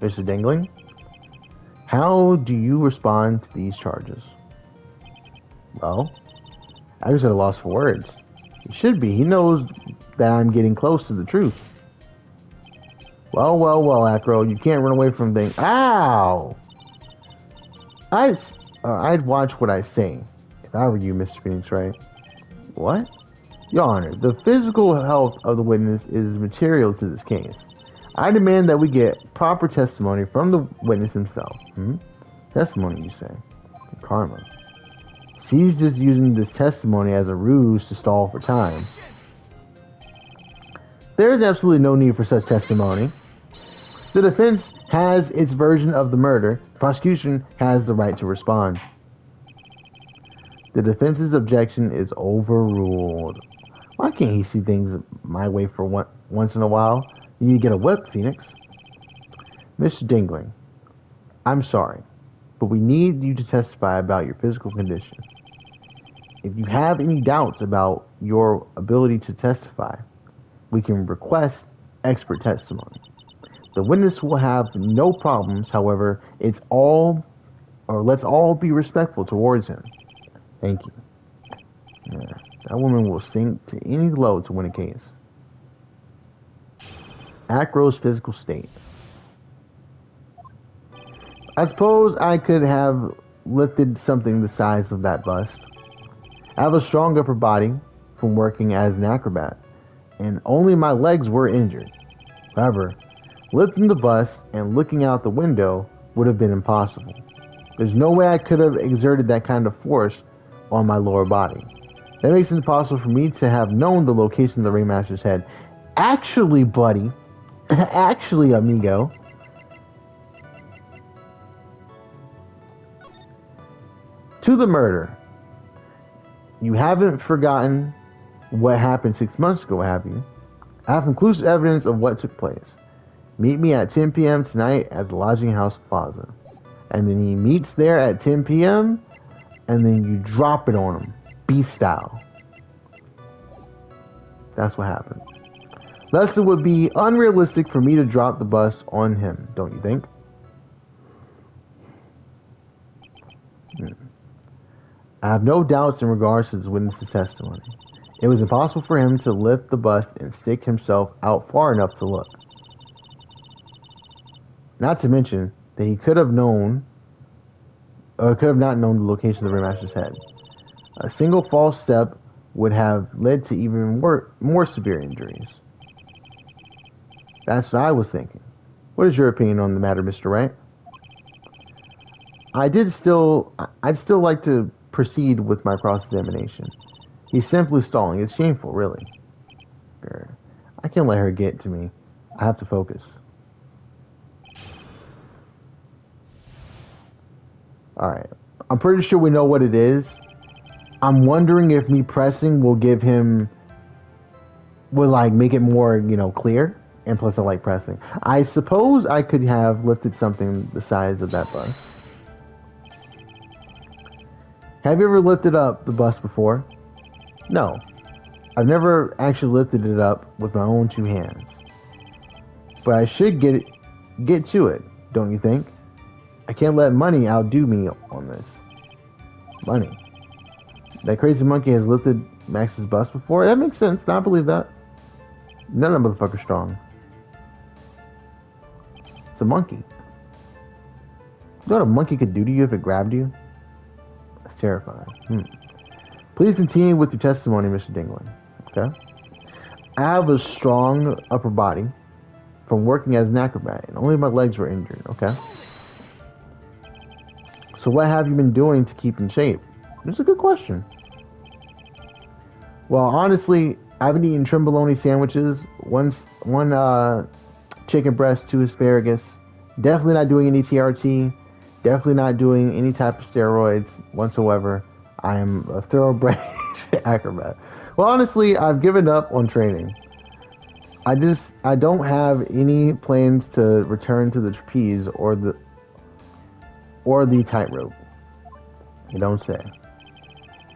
Mr. Dingling, how do you respond to these charges? Well, I just had a loss for words. He should be. He knows that I'm getting close to the truth. Well, Acro, you can't run away from things. Ow! I'd watch what I say if I were you, Mr. Phoenix Wright. What? Your Honor, the physical health of the witness is material to this case. I demand that we get proper testimony from the witness himself. Testimony, you say? Karma. She's just using this testimony as a ruse to stall for time. There is absolutely no need for such testimony. The defense has its version of the murder. The prosecution has the right to respond. The defense's objection is overruled. Why can't he see things my way for once in a while? You need to get a whip, Phoenix. Mr. Dingling, I'm sorry, but we need you to testify about your physical condition. If you have any doubts about your ability to testify, we can request expert testimony. The witness will have no problems, however, let's all be respectful towards him. Thank you. Yeah, that woman will sink to any low to win a case. Acro's physical state. I suppose I could have lifted something the size of that bust. I have a strong upper body from working as an acrobat, and only my legs were injured. However, lifting the bust and looking out the window would have been impossible. There's no way I could have exerted that kind of force on my lower body. That makes it impossible for me to have known the location of the Ringmaster's head. Actually, buddy, actually, amigo, to the murder. You haven't forgotten what happened 6 months ago, have you? I have conclusive evidence of what took place. Meet me at 10 p.m. tonight at the lodging house plaza. And then he meets there at 10 p.m. and then you drop it on him, beast style. That's what happened. Thus, it would be unrealistic for me to drop the bus on him, don't you think? I have no doubts in regards to this witness's testimony. It was impossible for him to lift the bust and stick himself out far enough to look. Not to mention that he could have known, or could have not known the location of the ringmaster's head. A single false step would have led to even more severe injuries. That's what I was thinking. What is your opinion on the matter, Mr. Wright? I'd still like to proceed with my cross-examination. He's simply stalling. It's shameful, really. I can't let her get to me. I have to focus. Alright. I'm pretty sure we know what it is. I'm wondering if me pressing will give him... will, like, make it more, clear. And plus I like pressing. I suppose I could have lifted something the size of that bus. Have you ever lifted up the bus before? No. I've never actually lifted it up with my own two hands. But I should get to it, don't you think? I can't let money outdo me on this. Money. That crazy monkey has lifted Max's bus before? That makes sense. I believe that. None of them motherfuckers strong. It's a monkey. You know what a monkey could do to you if it grabbed you? That's terrifying. Please continue with your testimony, Mr. Dingling. Okay? I have a strong upper body from working as an acrobat, and only my legs were injured, okay? So what have you been doing to keep in shape? That's a good question. Well, honestly, I've been eating trim bologna sandwiches, one chicken breast, 2 asparagus. Definitely not doing any TRT. Definitely not doing any type of steroids whatsoever. I am a thoroughbred acrobat. Well, honestly, I've given up on training. I don't have any plans to return to the trapeze or the tightrope. You don't say.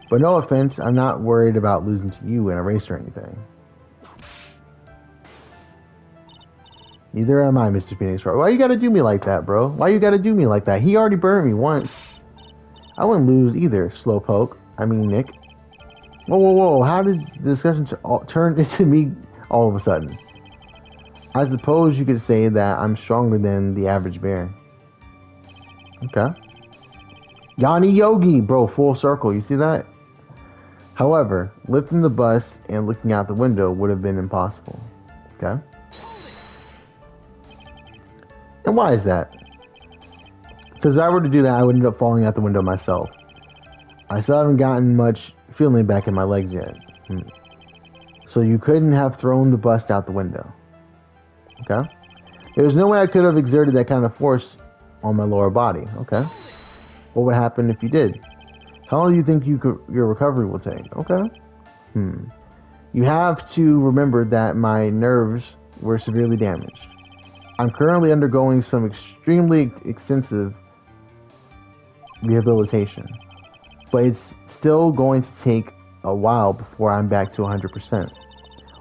But no offense, I'm not worried about losing to you in a race or anything. Neither am I, Mr. Phoenix. Why you gotta do me like that, bro? Why you gotta do me like that? He already burned me once. I wouldn't lose either, Slowpoke. I mean, Nick. Whoa. How did the discussion turn into me all of a sudden? I suppose you could say that I'm stronger than the average bear. Okay. Yanni Yogi, bro, full circle. You see that? However, lifting the bus and looking out the window would have been impossible. Okay? And why is that? Because if I were to do that, I would end up falling out the window myself. I still haven't gotten much feeling back in my legs yet. So you couldn't have thrown the bus out the window. Okay? There's no way I could have exerted that kind of force on my lower body. Okay? What would happen if you did? How long do you think your recovery will take? Okay? You have to remember that my nerves were severely damaged. I'm currently undergoing some extremely extensive rehabilitation, but it's still going to take a while before I'm back to 100%.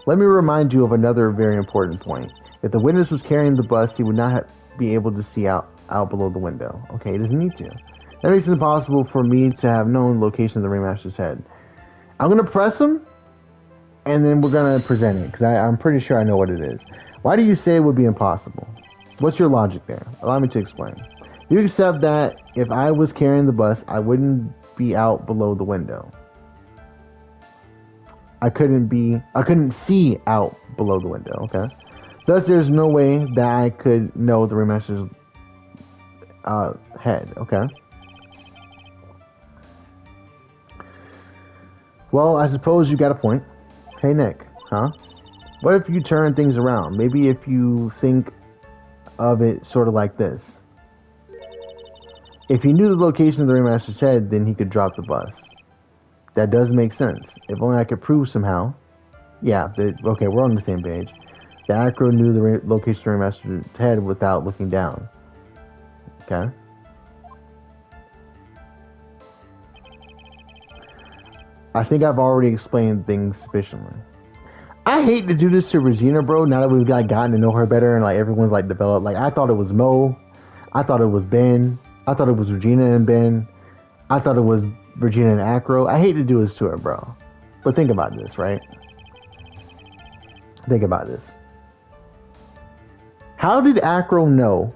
Let me remind you of another very important point. If the witness was carrying the bus, he would not be able to see out below the window. Okay, he doesn't need to. That makes it impossible for me to have known the location of the ringmaster's head. I'm going to press him, and then we're going to present it, because I'm pretty sure I know what it is. Why do you say it would be impossible? What's your logic there? Allow me to explain. You accept that if I was carrying the bus, I wouldn't be out below the window. I couldn't see out below the window, okay? Thus, there's no way that I could know the ringmaster's head, okay? Well, I suppose you got a point. Hey, Nick, huh? What if you turn things around? Maybe if you think of it sort of like this. If he knew the location of the ringmaster's head, then he could drop the bus. That does make sense. If only I could prove somehow. Yeah, okay, we're on the same page. The acro knew the location of the ringmaster's head without looking down. Okay? I think I've already explained things sufficiently. I hate to do this to Regina, bro, now that we've gotten to know her better and, like, everyone's, like, developed. Like, I thought it was Mo. I thought it was Ben. I thought it was Regina and Ben. I thought it was Regina and Acro. I hate to do this to her, bro. But think about this, right? Think about this. How did Acro know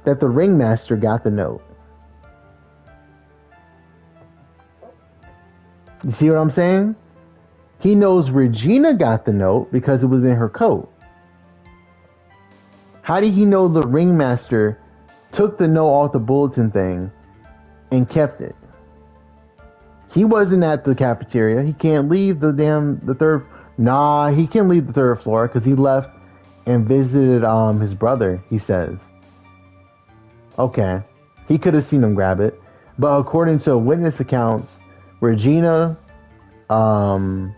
that the ringmaster got the note? You see what I'm saying? He knows Regina got the note because it was in her coat. How did he know the ringmaster took the note off the bulletin thing and kept it? He wasn't at the cafeteria. He can't leave the third. Nah, he can leave the third floor because he left and visited his brother, he says. Okay. He could have seen him grab it. But according to witness accounts, Regina, Mo,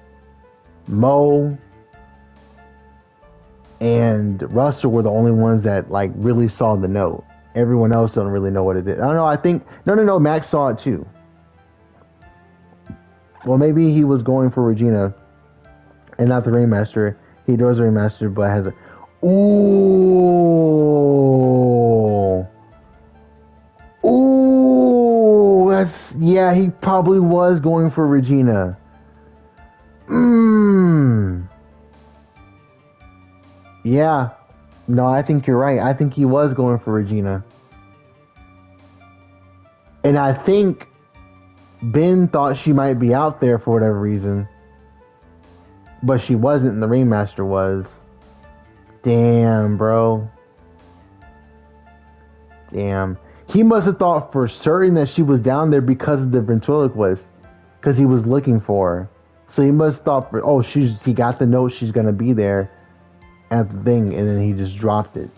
and Russell were the only ones that like really saw the note. Everyone else don't really know what it is. I don't know. I think no. Max saw it too. Well, maybe he was going for Regina and not the ringmaster. He does the ringmaster, but has a ooh. That's he probably was going for Regina. Yeah. No, I think you're right. I think he was going for Regina. And I think Ben thought she might be out there for whatever reason. But she wasn't, and the ringmaster was. Damn, bro. Damn. He must have thought for certain that she was down there because of the ventriloquist. Because he was looking for her. So he must have thought he got the note, she's going to be there at the thing, and then he just dropped it.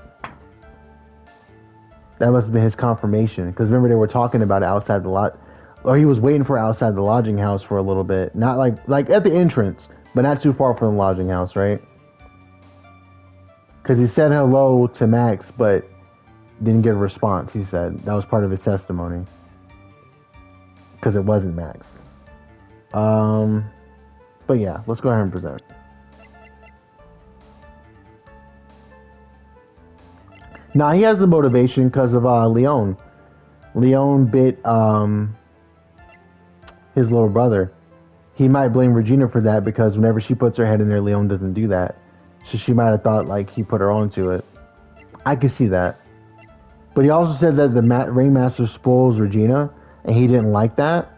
That must have been his confirmation. Because remember, they were talking about it outside the lot. Or he was waiting for outside the lodging house for a little bit. Not like at the entrance, but not too far from the lodging house, right? Because he said hello to Max, but didn't get a response, he said. That was part of his testimony. Because it wasn't Max. But yeah, let's go ahead and present. Now, he has the motivation because of Leon. Leon bit his little brother. He might blame Regina for that because whenever she puts her head in there, Leon doesn't do that. So she might have thought like he put her onto it. I could see that. But he also said that the ringmaster spoils Regina, and he didn't like that.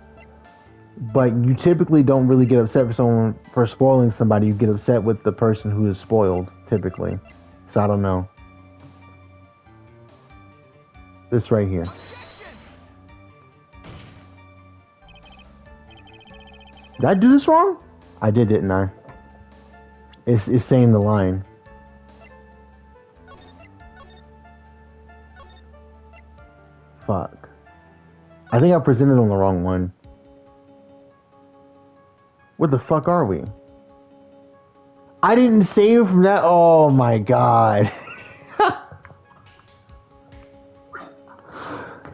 But you typically don't really get upset for someone for spoiling somebody. You get upset with the person who is spoiled, typically. So I don't know. This right here. Did I do this wrong? I did, didn't I? It's saying the line. Fuck. I think I presented on the wrong one. Where the fuck are we? I didn't save from that. Oh my god.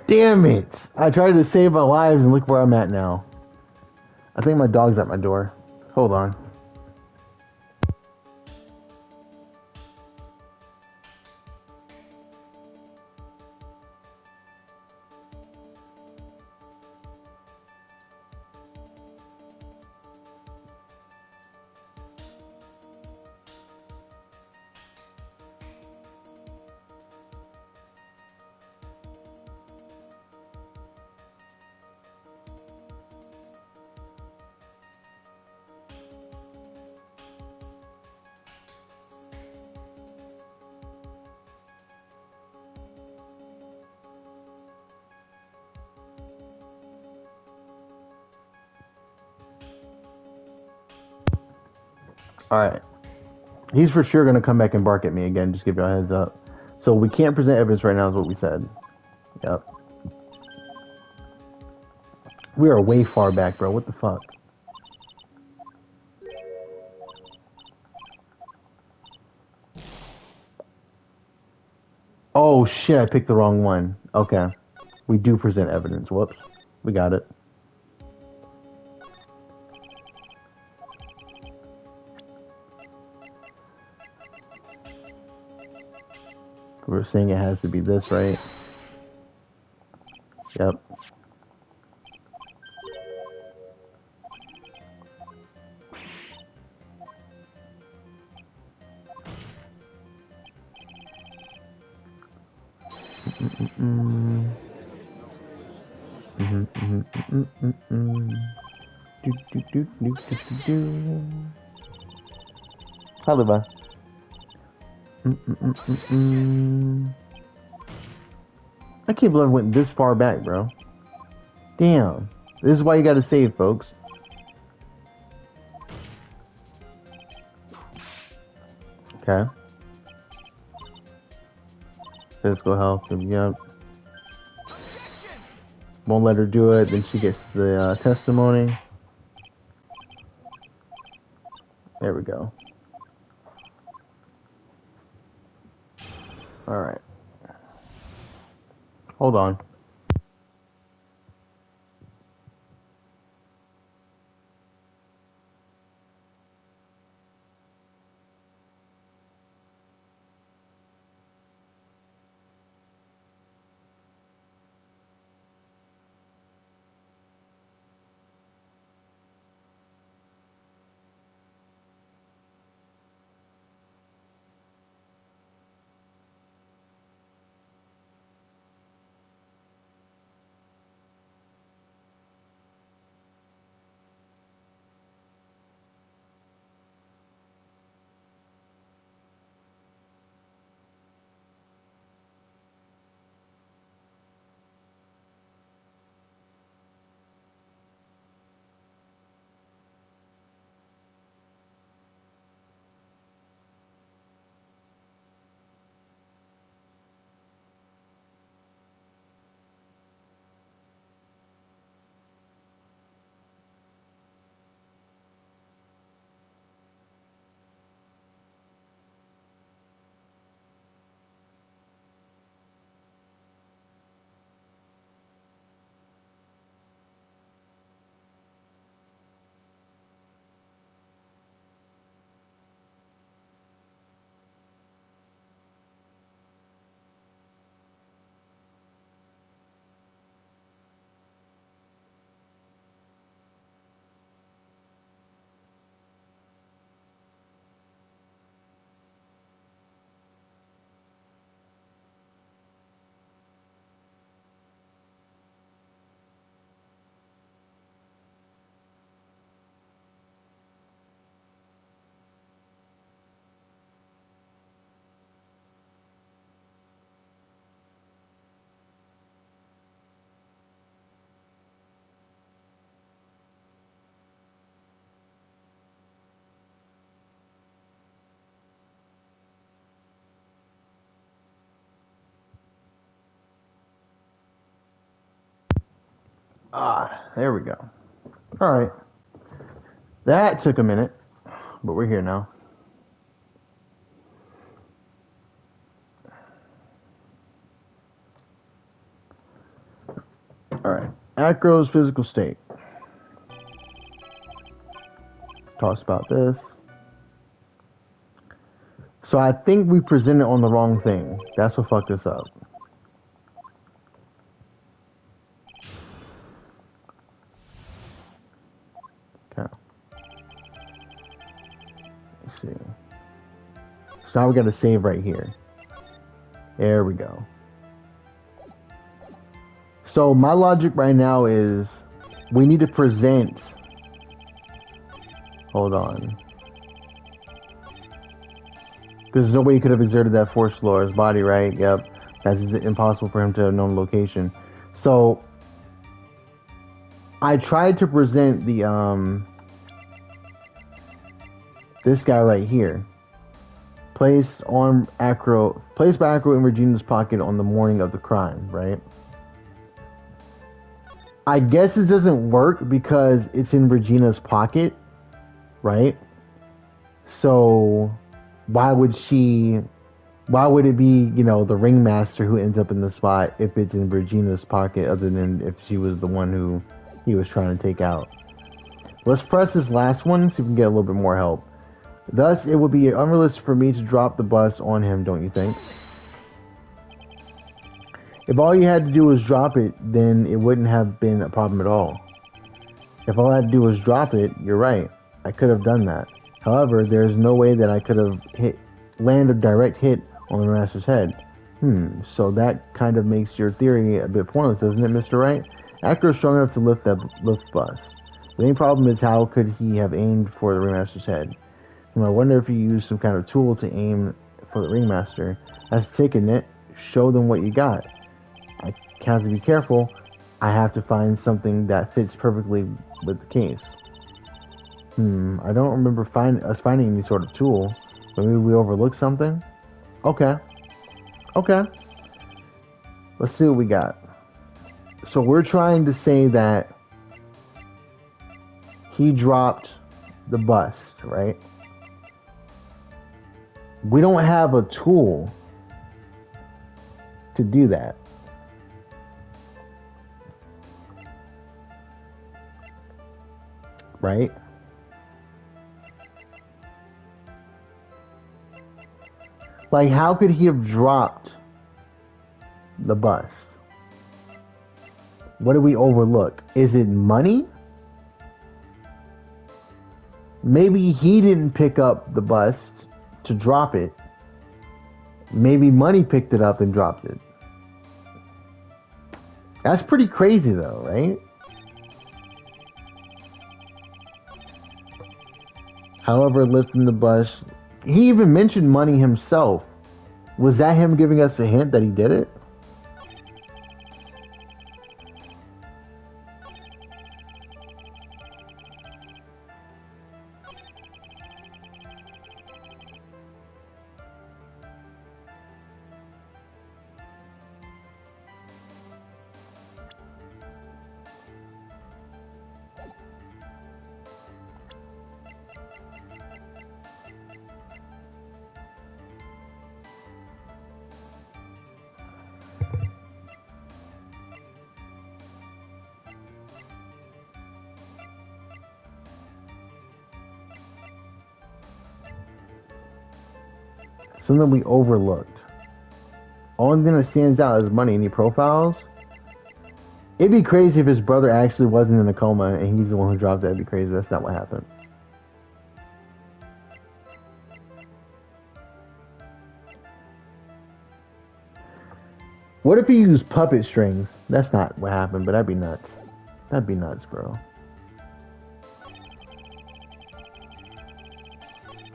Damn it. I tried to save our lives and look where I'm at now. I think my dog's at my door. Hold on. Alright. He's for sure going to come back and bark at me again, just give you a heads up. So we can't present evidence right now is what we said. Yep. We are way far back, bro. What the fuck? Oh shit, I picked the wrong one. Okay. We do present evidence. Whoops. We got it. We're saying it has to be this, right? Yep. Hi, Levi. I can't believe I went this far back, bro. Damn. This is why you gotta save, folks. Okay. Physical health. Yep. Won't let her do it. Then she gets the testimony. There we go. Alright. Hold on. Ah, there we go. Alright. That took a minute, but we're here now. Alright. Acro's physical state. Talks about this. So I think we presented on the wrong thing. That's what fucked us up. Okay. Let's see. So now we gotta save right here. There we go. So my logic right now is we need to present. Hold on. There's no way he could have exerted that force to lower his body, right? Yep. That's impossible for him to have known location. So I tried to present the this guy right here. Placed by Acro in Regina's pocket on the morning of the crime, right? I guess this doesn't work because it's in Regina's pocket, right? So why would it be, the ringmaster who ends up in the spot if it's in Regina's pocket, other than if she was the one who he was trying to take out? Let's press this last one, see if we can get a little bit more help. Thus, it would be unrealistic for me to drop the bus on him, don't you think? If all you had to do was drop it, then it wouldn't have been a problem at all. If all I had to do was drop it, you're right. I could have done that. However, there's no way that I could have landed a direct hit on the master's head. So that kind of makes your theory a bit pointless, doesn't it, Mr. Wright? Actor is strong enough to lift bus. The main problem is how could he have aimed for the ringmaster's head? I wonder if you use some kind of tool to aim for the ringmaster. That's taking it. Show them what you got. I have to be careful. I have to find something that fits perfectly with the case. I don't remember us finding any sort of tool. But maybe we overlooked something? Okay. Let's see what we got. So we're trying to say that he dropped the bust, right? We don't have a tool to do that. Right? Like, how could he have dropped the bust? What did we overlook? Is it money? Maybe he didn't pick up the bust to drop it. Maybe money picked it up and dropped it. That's pretty crazy though, right? However, lifting the bust, he even mentioned money himself. Was that him giving us a hint that he did it? Something we overlooked. Only thing that stands out is money. Any profiles? It'd be crazy if his brother actually wasn't in a coma and he's the one who dropped it. It'd be crazy. That's not what happened. What if he used puppet strings? That's not what happened, but that'd be nuts. That'd be nuts, bro.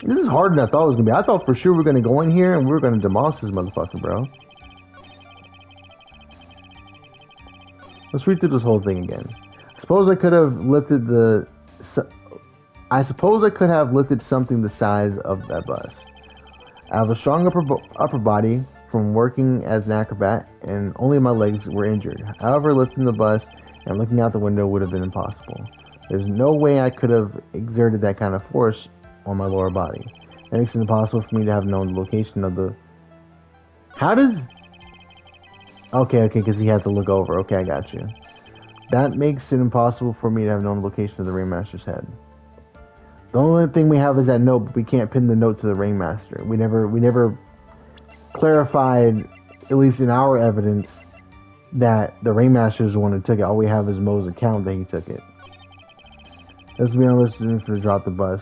This is harder than I thought it was going to be. I thought for sure we are going to go in here and we were going to demolish this motherfucker, bro. Let's read through this whole thing again. I suppose I could have lifted something the size of that bus. I have a strong upper body from working as an acrobat, and only my legs were injured. However, lifting the bus and looking out the window would have been impossible. There's no way I could have exerted that kind of force on my lower body. That makes it impossible for me to have known the location of the... How does... Okay, because he had to look over. Okay, I got you. That makes it impossible for me to have known the location of the ringmaster's head. The only thing we have is that note, but we can't pin the note to the ringmaster. We never clarified, at least in our evidence, that the ringmaster is the one who took it. All we have is Mo's account that he took it. Let's be honest, to drop the bus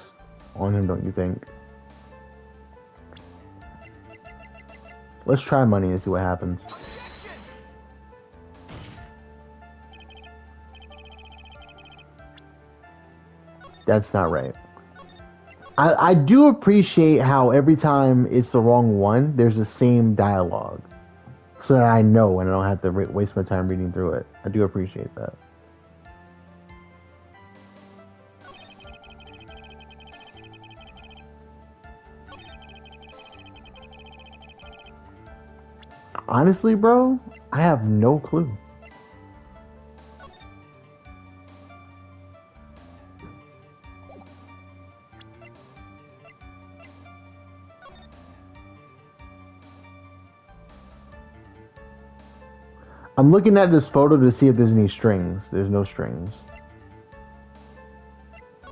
on him, don't you think? Let's try money and see what happens. That's not right. I do appreciate how every time it's the wrong one, there's the same dialogue. So that I know and I don't have to waste my time reading through it. I do appreciate that. Honestly, bro, I have no clue. I'm looking at this photo to see if there's any strings. There's no strings.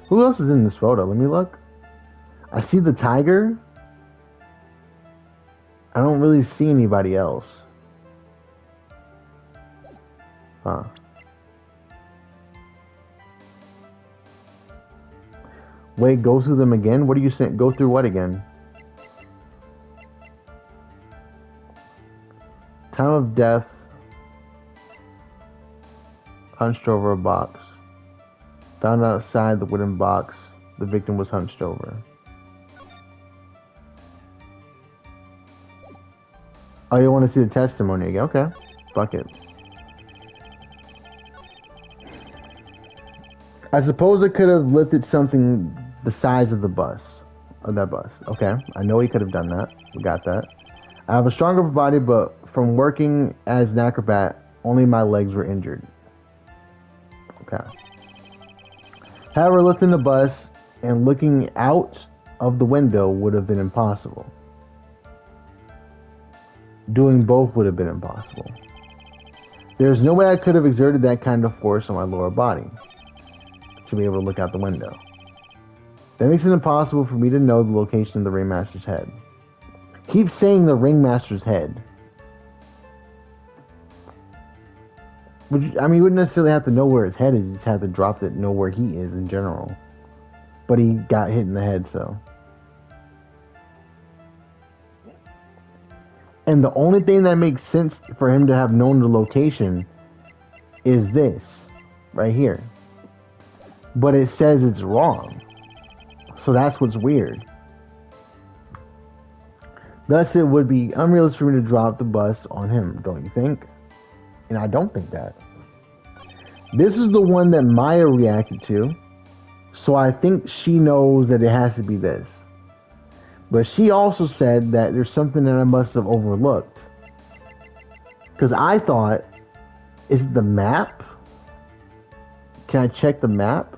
Who else is in this photo? Let me look. I see the tiger. I don't really see anybody else. Huh. Wait, go through them again? What are you saying? Go through what again? Time of death. Hunched over a box. Found outside the wooden box. The victim was hunched over. Oh, you want to see the testimony again? Okay. Fuck it. I suppose it could have lifted something the size of the bus. Of that bus. Okay. I know he could have done that. We got that. I have a stronger body, but from working as an acrobat, only my legs were injured. Okay. However, lifting the bus and looking out of the window would have been impossible. Doing both would have been impossible. There's no way I could have exerted that kind of force on my lower body to be able to look out the window. That makes it impossible for me to know the location of the ringmaster's head. Keep saying the ringmaster's head. I mean, you wouldn't necessarily have to know where his head is. You just have to drop it, know where he is in general. But he got hit in the head, so. And the only thing that makes sense for him to have known the location is this, right here. But it says it's wrong. So that's what's weird. Thus, it would be unrealistic for me to drop the bus on him, don't you think? And I don't think that. This is the one that Maya reacted to. So I think she knows that it has to be this. But she also said that there's something that I must have overlooked. Because I thought, is it the map? Can I check the map?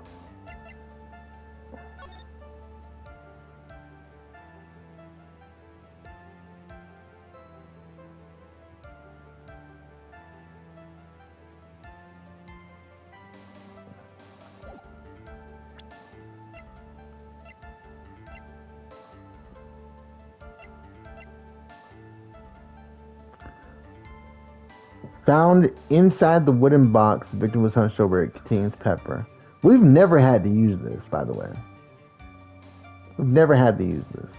Found inside the wooden box, the victim was hunched over. It contains pepper. We've never had to use this, by the way. We've never had to use this.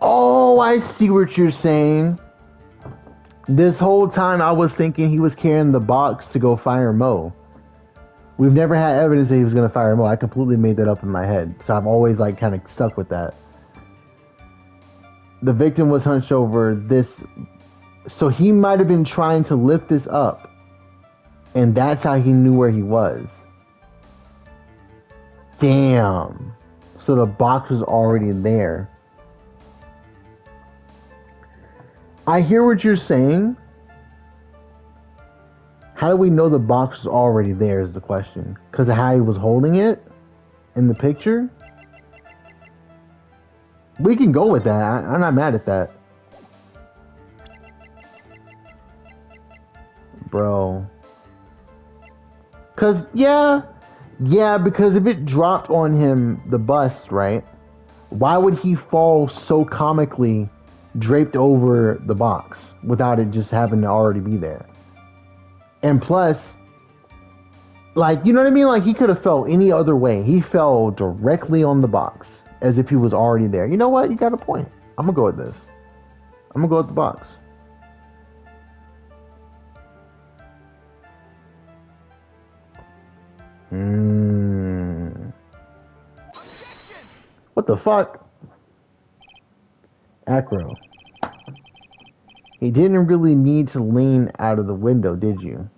Oh, I see what you're saying. This whole time I was thinking he was carrying the box to go fire Mo. We've never had evidence that he was going to fire Mo. I completely made that up in my head. So I've always like kind of stuck with that. The victim was hunched over this. So he might have been trying to lift this up. And that's how he knew where he was. Damn. So the box was already there. I hear what you're saying. How do we know the box was already there is the question. Because of how he was holding it in the picture? We can go with that. I'm not mad at that. Bro. Because, yeah, because if it dropped on him, the bus, right? Why would he fall so comically draped over the box without it just having to already be there? And plus, like, you know what I mean? Like, he could have fell any other way. He fell directly on the box as if he was already there. You know what? You got a point. I'm gonna go with this. I'm gonna go with the box. What the fuck? Acro. He didn't really need to lean out of the window, did you?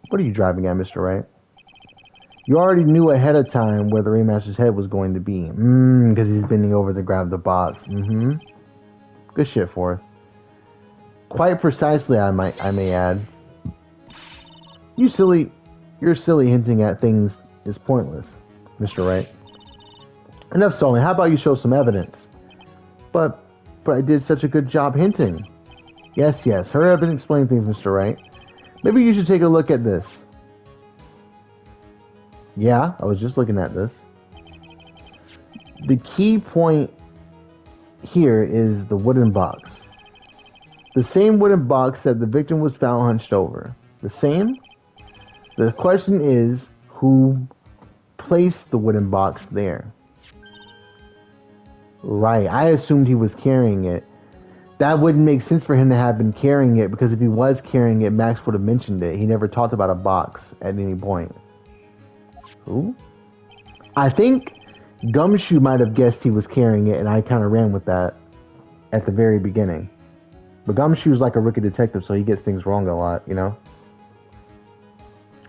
What are you driving at, Mr. Wright? You already knew ahead of time where the ringmaster's head was going to be. Because he's bending over to grab the box. Good shit, Forth. Quite precisely, I may add. You're silly hinting at things is pointless, Mr. Wright. Enough stalling. How about you show some evidence? But I did such a good job hinting. Yes. Hurry up and explain things, Mr. Wright. Maybe you should take a look at this. Yeah, I was just looking at this. the key point here is the wooden box. The same wooden box that the victim was found hunched over. The same? The question is, who placed the wooden box there? Right, I assumed he was carrying it. That wouldn't make sense for him to have been carrying it, because if he was carrying it, Max would have mentioned it. He never talked about a box at any point. Who? I think Gumshoe might have guessed he was carrying it, and I kind of ran with that at the very beginning. But Gumshoe's like a rookie detective, so he gets things wrong a lot, you know?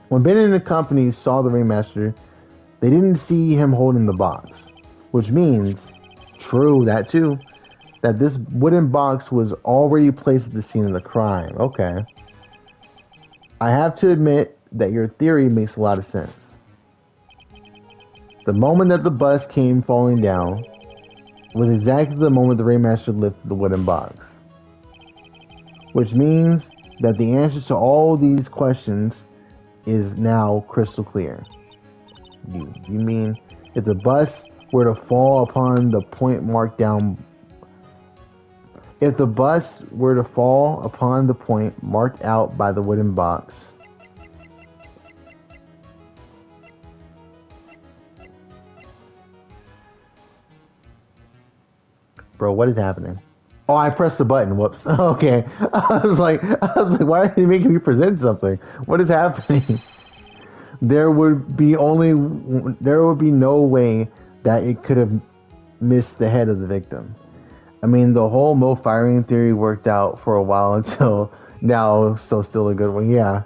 When Ben and the company saw the ringmaster, they didn't see him holding the box, which means, true, that too, that this wooden box was already placed at the scene of the crime. Okay. I have to admit that your theory makes a lot of sense. The moment that the bus came falling down was exactly the moment the ringmaster lifted the wooden box. Which means that the answer to all these questions is now crystal clear. You mean if the bus were to fall upon the point marked down... If the bus were to fall upon the point marked out by the wooden box... Bro, what is happening? Oh, I pressed the button. Whoops. Okay. I was like, why are they making me present something? What is happening? There would be no way that it could have missed the head of the victim. I mean, the whole Mo firing theory worked out for a while until now, so still a good one. Yeah.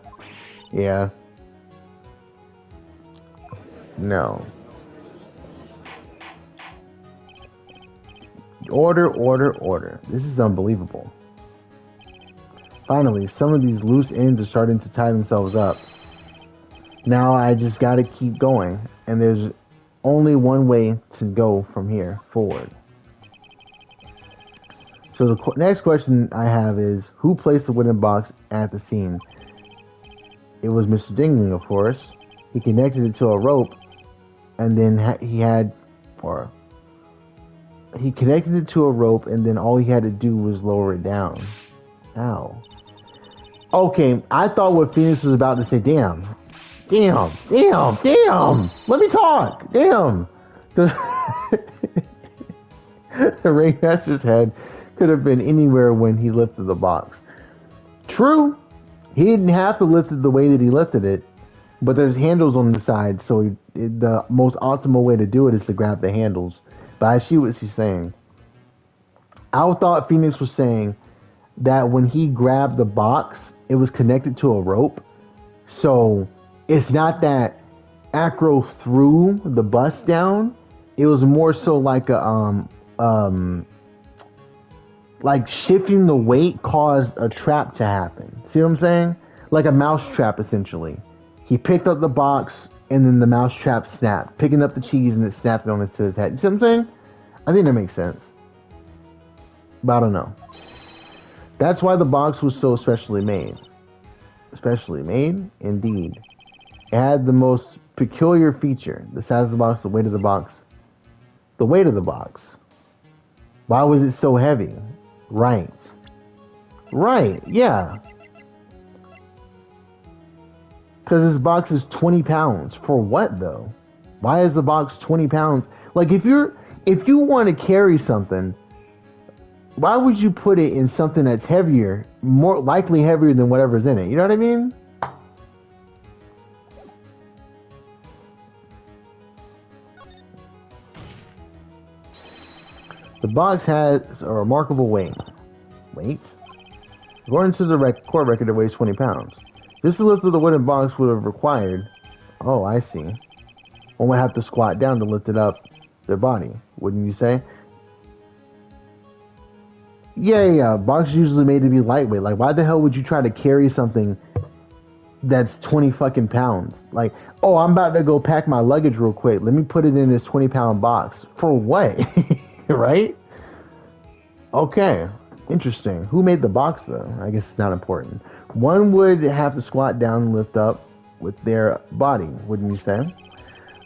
Yeah. No. Order. This is unbelievable. Finally, some of these loose ends are starting to tie themselves up. Now I just gotta keep going, and there's only one way to go from here forward. So the next question I have is, who placed the wooden box at the scene? It was Mr. Dingling, of course. He connected it to a rope, and then he connected it to a rope, and then all he had to do was lower it down. Ow. Okay, I thought what Phoenix was about to say, damn. Let me talk. Damn. The ringmaster's head could have been anywhere when he lifted the box. True, he didn't have to lift it the way that he lifted it, but there's handles on the side, so the most optimal way to do it is to grab the handles. But I see what she's saying. I thought Phoenix was saying that when he grabbed the box, it was connected to a rope. So it's not that Acro threw the bus down. It was more so like like shifting the weight caused a trap to happen. See what I'm saying? Like a mouse trap, essentially. He picked up the box, and then the mouse trap snapped, picking up the cheese, and it snapped on his head. You see what I'm saying? I think that makes sense. But I don't know. That's why the box was so specially made. Specially made? Indeed. It had the most peculiar feature. The size of the box, the weight of the box. The weight of the box. Why was it so heavy? Right, yeah. Because this box is 20 pounds. For what, though? Why is the box 20 pounds? Like, if you want to carry something, why would you put it in something that's heavier, more likely heavier than whatever's in it? You know what I mean? The box has a remarkable weight. According to the court record, it weighs 20 pounds. Just to lift the wooden box would have required... Oh, I see. One would have to squat down to lift it up their body, wouldn't you say? Yeah. Box is usually made to be lightweight. Like, why the hell would you try to carry something that's 20 fucking pounds? Like, oh, I'm about to go pack my luggage real quick. Let me put it in this 20-pound box. For what? Right? Okay. Interesting. Who made the box, though? I guess it's not important. One would have to squat down and lift up with their body, wouldn't you say?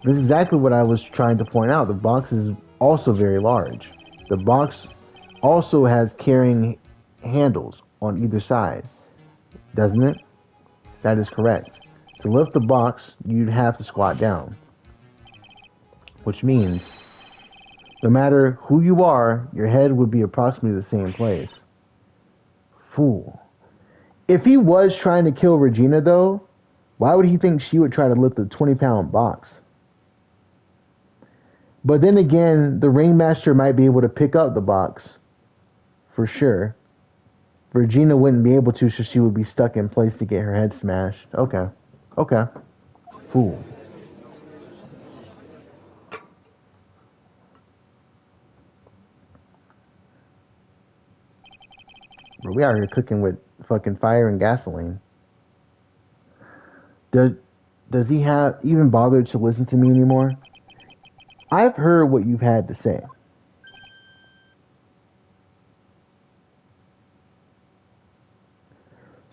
This is exactly what I was trying to point out. The box is also very large. The box also has carrying handles on either side, doesn't it? That is correct. To lift the box, you'd have to squat down, which means no matter who you are, your head would be approximately the same place. Fool. If he was trying to kill Regina, though, why would he think she would try to lift the 20-pound box? But then again, the ringmaster might be able to pick up the box. For sure. Regina wouldn't be able to, so she would be stuck in place to get her head smashed. Okay. Okay. Fool. Bro, we out here cooking with fucking fire and gasoline. Does he have even bothered to listen to me anymore? I've heard what you've had to say.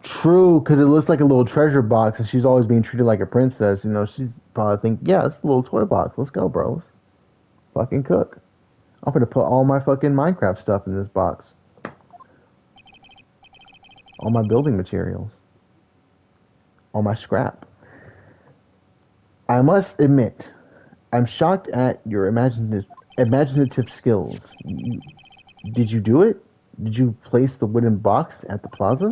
True, because it looks like a little treasure box, and she's always being treated like a princess. You know, she's probably think, yeah, it's a little toy box. Let's go, bros. Fucking cook. I'm gonna put all my fucking Minecraft stuff in this box. All my building materials. All my scrap. I must admit, I'm shocked at your imaginative skills. Did you do it? Did you place the wooden box at the plaza?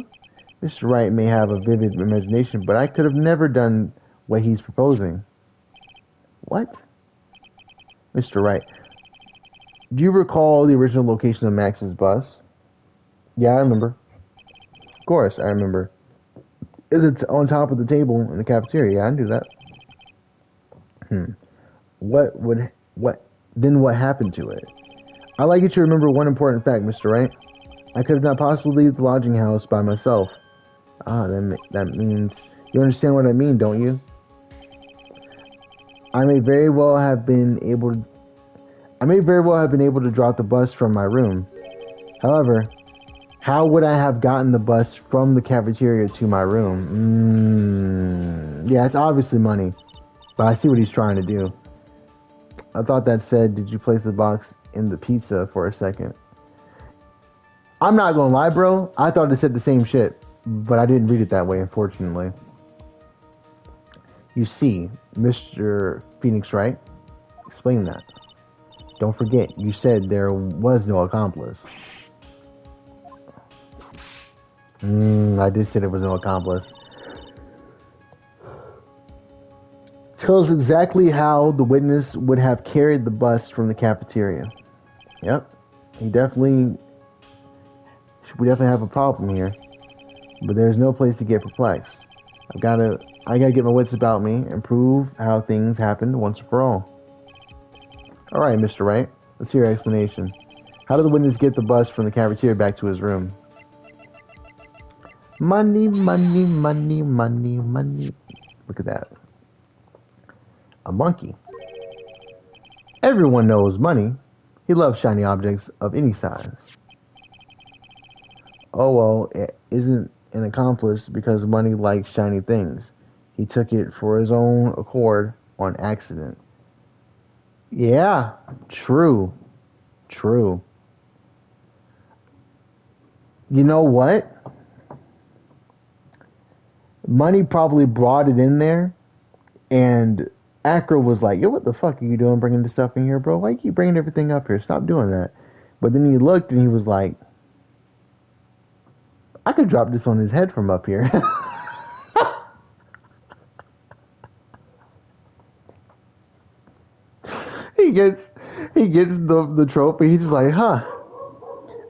Mr. Wright may have a vivid imagination, but I could have never done what he's proposing. What? Mr. Wright, do you recall the original location of Max's bus? Yeah, I remember. Of course, I remember. Is it on top of the table in the cafeteria? Yeah, I knew that. What happened to it? I'd like you to remember one important fact, Mr. Wright. I could have not possibly leave the lodging house by myself. That means you understand what I mean, don't you? I may very well have been able to drop the bus from my room. However, how would I have gotten the bus from the cafeteria to my room? Yeah, it's obviously money, but I see what he's trying to do. I thought that said, did you place the box in the pizza for a second? I'm not gonna lie, bro. I thought it said the same shit, but I didn't read it that way, unfortunately. You see, Mr. Phoenix Wright, explain that. Don't forget, you said there was no accomplice. I did say there was no accomplice. Tell us exactly how the witness would have carried the bus from the cafeteria. Yep, we definitely have a problem here. But there's no place to get perplexed. I gotta get my wits about me and prove how things happened once and for all. Alright, Mr. Wright, let's hear your explanation. How did the witness get the bus from the cafeteria back to his room? Money, money, money, money, money. Look at that. A monkey. Everyone knows money. He loves shiny objects of any size. Oh well, it isn't an accomplice because money likes shiny things. He took it for his own accord on accident. Yeah, true. True. You know what? Money probably brought it in there, and Acro was like, yo, what the fuck are you doing bringing this stuff in here, bro? Why you keep bringing everything up here? Stop doing that. But then he looked and he was like, I could drop this on his head from up here. he gets the trophy. He's just like, huh,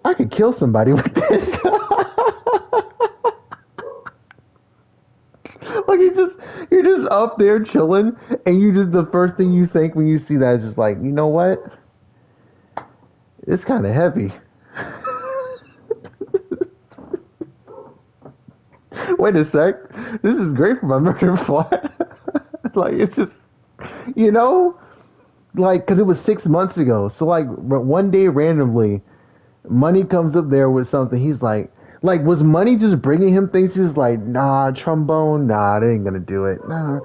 I could kill somebody with this. Like you're just up there chilling, and you just the first thing you think when you see that is just like, you know what? It's kind of heavy. Wait a sec. This is great for my murder plot. Like it's just, you know, like because it was 6 months ago. So like one day randomly, Money comes up there with something. He's like was Money just bringing him things? He was like, nah, trombone, nah, they ain't gonna do it. Nah,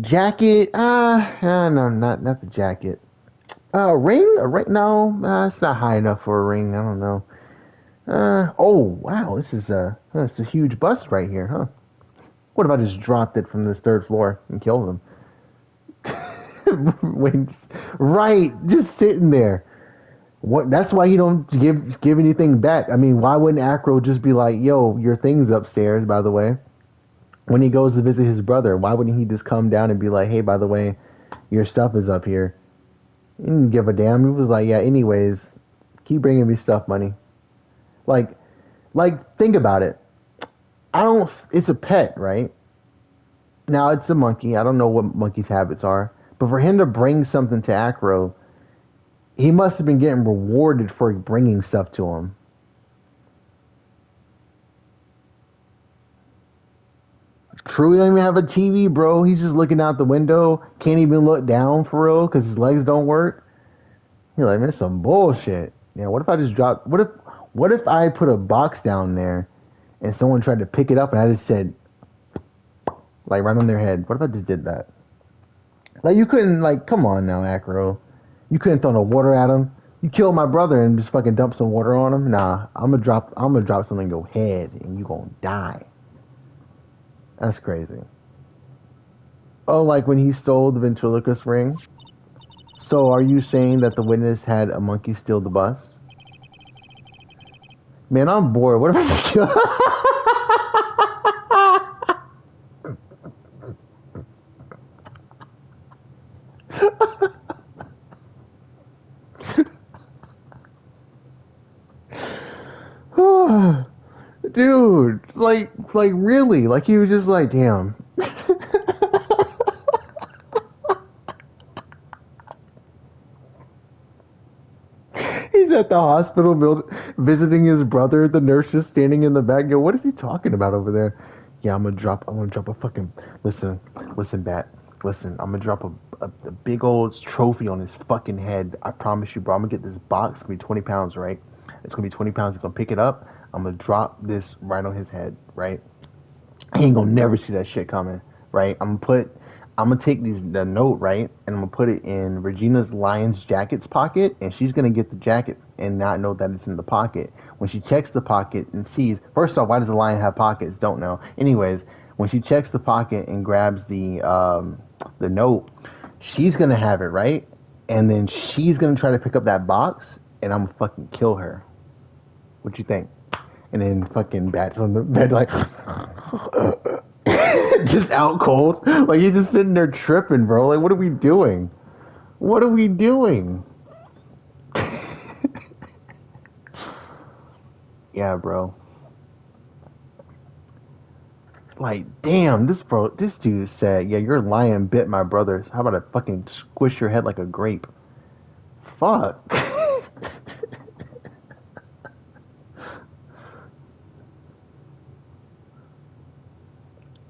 jacket, no, not the jacket. Ring? A ring? No, it's not high enough for a ring. I don't know. Oh wow, this is a huge bust right here, huh? What if I just dropped it from this third floor and killed him? when, right, just sitting there. What? That's why he don't give anything back. I mean, why wouldn't Acro just be like, "Yo, your thing's upstairs, by the way." When he goes to visit his brother, why wouldn't he just come down and be like, "Hey, by the way, your stuff is up here." He didn't give a damn. He was like, "Yeah, anyways, keep bringing me stuff, money." Like, think about it. I don't. It's a pet, right? Now it's a monkey. I don't know what monkey's habits are, but for him to bring something to Acro, he must have been getting rewarded for bringing stuff to him. True, he don't even have a TV, bro. He's just looking out the window. Can't even look down for real because his legs don't work. You're like, man, it's some bullshit. Yeah, what if I just dropped? What if I put a box down there and someone tried to pick it up and I just said, like, right on their head? What if I just did that? Like, you couldn't, like, come on now, Acro. You couldn't throw no water at him. You killed my brother and just fucking dump some water on him. Nah, I'm gonna drop something in your head and you gonna die. That's crazy. Oh, like when he stole the ventriloquist ring. So, are you saying that the witness had a monkey steal the bus? Man, I'm bored. What if I just kill? Dude, like really? Like he was just like, damn. He's at the hospital visiting his brother. The nurse just standing in the back. Yo, what is he talking about over there? Yeah, I'm gonna drop a fucking. Listen, Bat. Listen, I'm gonna drop a big old trophy on his fucking head. I promise you, bro. I'm gonna get this box. It's gonna be 20 pounds, right? It's gonna be 20 pounds. He's gonna pick it up. I'm gonna drop this right on his head, right? He ain't gonna never see that shit coming, right? I'm gonna take the note, right, and I'm gonna put it in Regina's lion's jacket's pocket, and she's gonna get the jacket and not know that it's in the pocket. When she checks the pocket and sees, first off, why does a lion have pockets? Don't know. Anyways, when she checks the pocket and grabs the note, she's gonna have it, right, and then she's gonna try to pick up that box, and I'm gonna fucking kill her. What you think? And then fucking Bats on the bed like just out cold. Like he's just sitting there tripping, bro. Like what are we doing? What are we doing? Yeah, bro. Like, damn, this dude said, yeah, your lion bit my brother. How about I fucking squish your head like a grape? Fuck.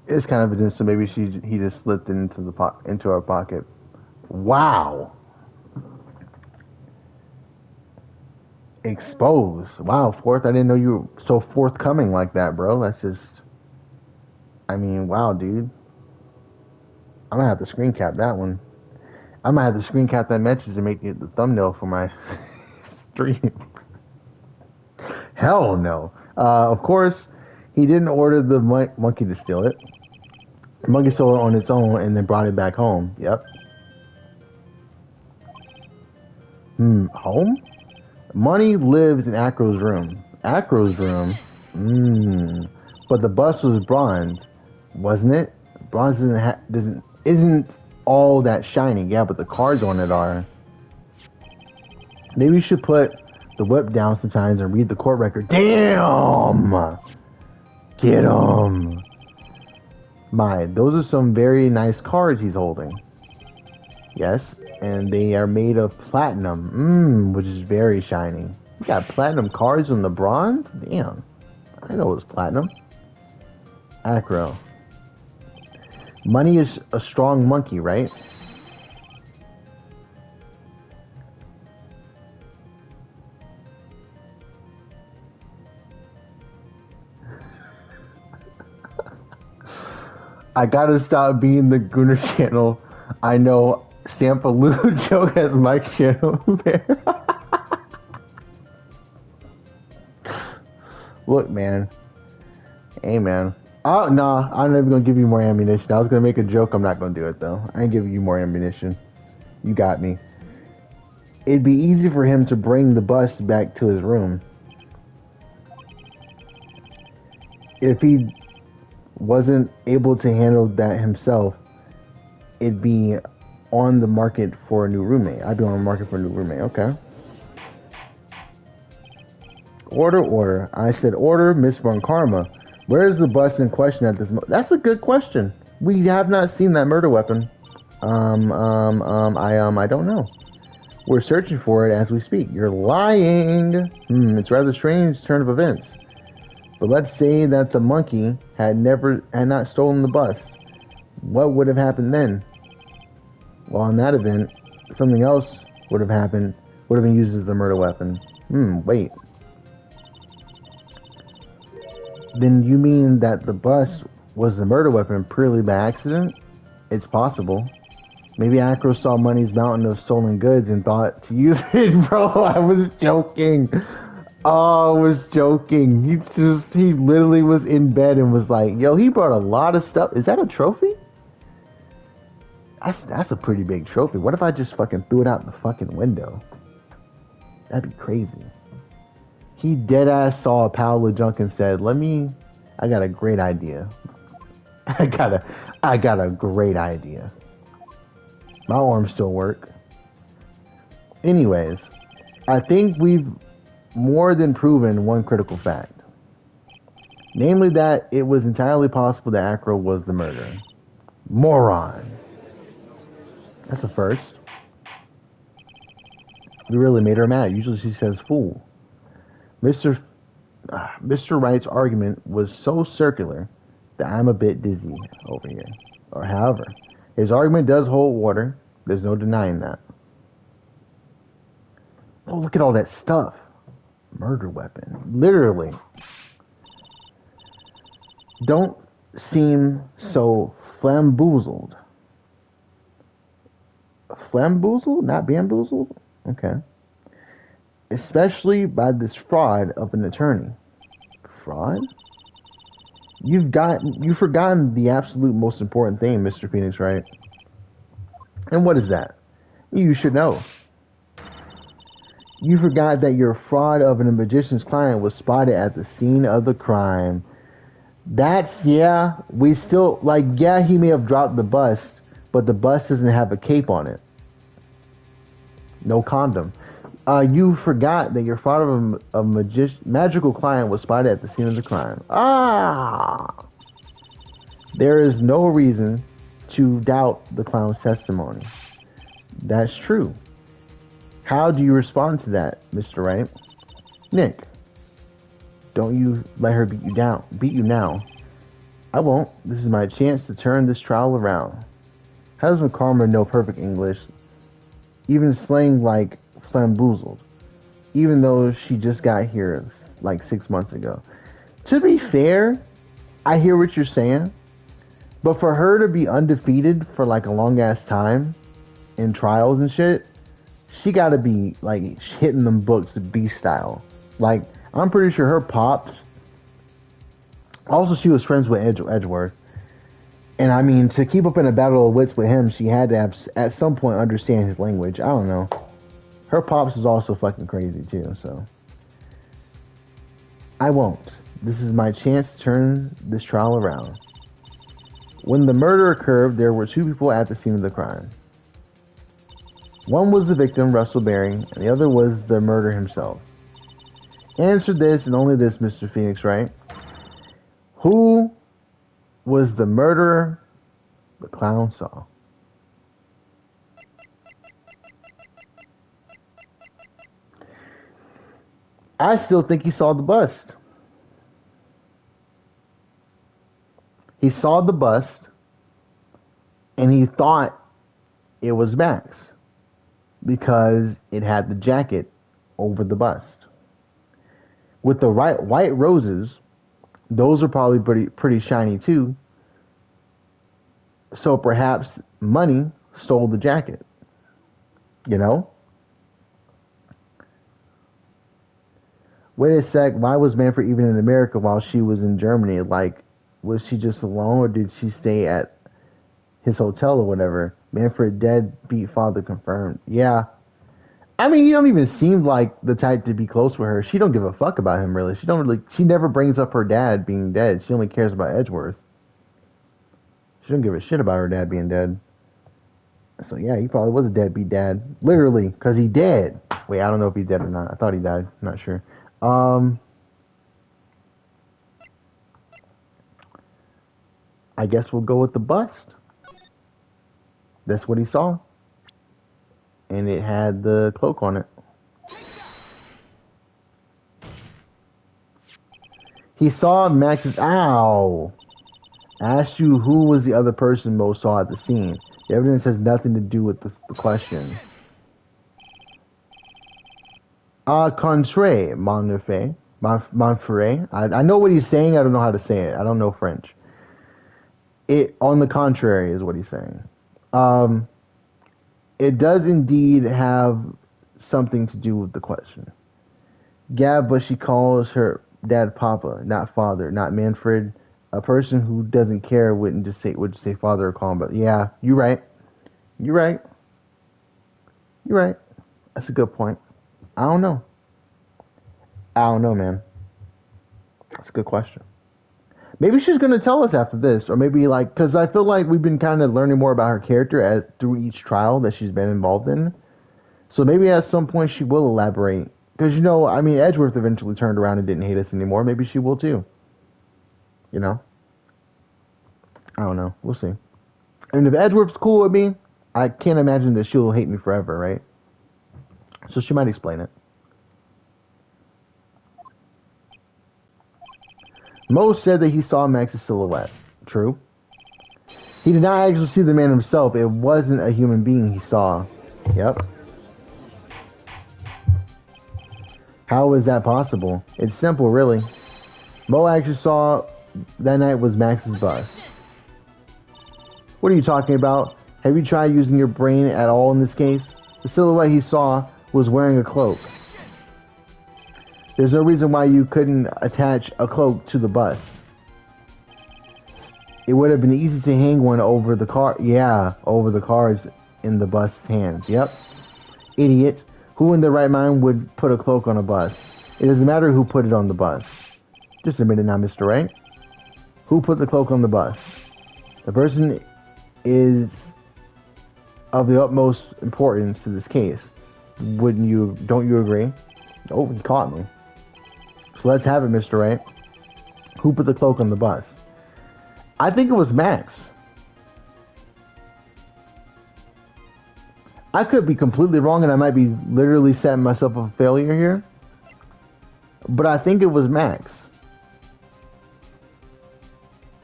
It's kind of evidence, so maybe he just slipped into into our pocket. Wow. Exposed. Wow, Fourth. I didn't know you were so forthcoming like that, bro. That's just. I mean, wow, dude. I'm gonna have to screen cap that one. I'm gonna have to screen cap that message and make it the thumbnail for my stream. Hell no. Of course, he didn't order the monkey to steal it. The monkey stole it on its own and then brought it back home. Yep. Home? Money lives in Acro's room. Acro's room? But the bus was bronze, wasn't it? Bronze isn't all that shiny. Yeah, but the cards on it are. Maybe you should put the whip down sometimes and read the court record. Damn! Get him! Those are some very nice cards he's holding. Yes, and they are made of platinum, which is very shiny. You got platinum cards on the bronze? Damn. I know it was platinum. Acro. Money is a strong monkey, right? I gotta stop being the Gooner channel. I know Stampaloo joke as Mike Channel there. Look, man. Hey, man. Oh, no. I'm not even going to give you more ammunition. I was going to make a joke. I'm not going to do it, though. I ain't giving you more ammunition. You got me. It'd be easy for him to bring the bus back to his room. If he wasn't able to handle that himself, it'd be on the market for a new roommate. I'd be on the market for a new roommate. Okay. Order. I said order, Miss Von Karma. Where is the bus in question at this moment? That's a good question. We have not seen that murder weapon. I don't know. We're searching for it as we speak. You're lying. It's a rather strange turn of events. But let's say that the monkey had not stolen the bus. What would have happened then? Well, in that event, something else would have happened. Would have been used as the murder weapon. Wait. Then you mean that the bus was the murder weapon purely by accident? It's possible. Maybe Acro saw Money's mountain of stolen goods and thought to use it, bro. I was joking. Oh, I was joking. He literally was in bed and was like, yo, he brought a lot of stuff. Is that a trophy? That's a pretty big trophy. What if I just fucking threw it out the fucking window? That'd be crazy. He dead ass saw a pile of junk and said, I got a great idea. I got a great idea. My arms still work. Anyways, I think we've more than proven one critical fact. Namely that it was entirely possible that Acro was the murderer. Moron. That's a first. We really made her mad. Usually she says fool. Mr. Wright's argument was so circular that I'm a bit dizzy over here. Or however, his argument does hold water. There's no denying that. Oh, look at all that stuff. Murder weapon. Literally. Don't seem so flamboozled. Flamboozled? Not bamboozled? Okay. Especially by this fraud of an attorney. Fraud? You've forgotten the absolute most important thing, Mr. Phoenix, right? And what is that? You should know. You forgot that your fraud of a magician's client was spotted at the scene of the crime. We still, he may have dropped the bust, but the bust doesn't have a cape on it. No condom. You forgot that your fraud of a magical client was spotted at the scene of the crime. There is no reason to doubt the clown's testimony. That's true. How do you respond to that, Mr. Wright? Nick, don't you let her beat you now. I won't. This is my chance to turn this trial around. How does McCarmer know perfect English? Even slang like flamboozled. Even though she just got here 6 months ago. To be fair, I hear what you're saying. But for her to be undefeated for a long ass time in trials and shit, she gotta be hitting them books beast style. I'm pretty sure her pops. Also, she was friends with Edgeworth. And I mean, to keep up in a battle of wits with him, she had to have, at some point, understand his language. I don't know. Her pops is also fucking crazy too, so. I won't. This is my chance to turn this trial around. When the murder occurred, there were two people at the scene of the crime. One was the victim, Russell Berry, and the other was the murderer himself. Answer this and only this, Mr. Phoenix, right? Who was the murderer the clown saw? I still think he saw the bust. He saw the bust, and he thought it was Max because it had the jacket over the bust. With the white roses, those are probably pretty shiny too. So perhaps Money stole the jacket. You know? Wait a sec. Why was Manfred even in America while she was in Germany? Like, was she just alone or did she stay at his hotel or whatever? Manfred deadbeat father confirmed. Yeah. I mean, he don't even seem like the type to be close with her. She don't give a fuck about him really. She don't really. She never brings up her dad being dead. She only cares about Edgeworth. She don't give a shit about her dad being dead. So yeah, he probably was a deadbeat dad, literally, because he dead. Wait, I don't know if he's dead or not. I thought he died. I'm not sure. Um, I guess we'll go with the bust. That's what he saw, and it had the cloak on it. He saw Max's. Ow! Asked you who was the other person Mo saw at the scene. The evidence has nothing to do with the question. Contraire, Monfray. I know what he's saying. I don't know how to say it. I don't know French. It, on the contrary, is what he's saying. Um, it does indeed have something to do with the question. Yeah, but she calls her dad Papa, not father, not Manfred. A person who doesn't care wouldn't just say father or call him. But yeah, you're right. You're right. You're right. That's a good point. I don't know. I don't know, man. That's a good question. Maybe she's gonna tell us after this, or maybe like, because I feel like we've been kind of learning more about her character as through each trial that she's been involved in. So maybe at some point she will elaborate. Because you know, I mean, Edgeworth eventually turned around and didn't hate us anymore. Maybe she will too. You know, I don't know. We'll see. I mean, if Edgeworth's cool with me, I can't imagine that she'll hate me forever, right? So she might explain it. Mo said that he saw Max's silhouette. True. He did not actually see the man himself. It wasn't a human being he saw. Yep. How is that possible? It's simple, really. Mo actually saw that night was Max's bus. What are you talking about? Have you tried using your brain at all in this case? The silhouette he saw was wearing a cloak. There's no reason why you couldn't attach a cloak to the bust. It would have been easy to hang one over the car. Yeah, over the cards in the bust's hands. Yep. Idiot. Who in their right mind would put a cloak on a bus? It doesn't matter who put it on the bus. Just a minute now, Mr. Wright. Who put the cloak on the bus? The person is of the utmost importance to this case. Wouldn't you? Don't you agree? Oh, he caught me. So let's have it, Mr. Wright. Who put the cloak on the bus? I think it was Max. I could be completely wrong and I might be literally setting myself up a failure here. But I think it was Max.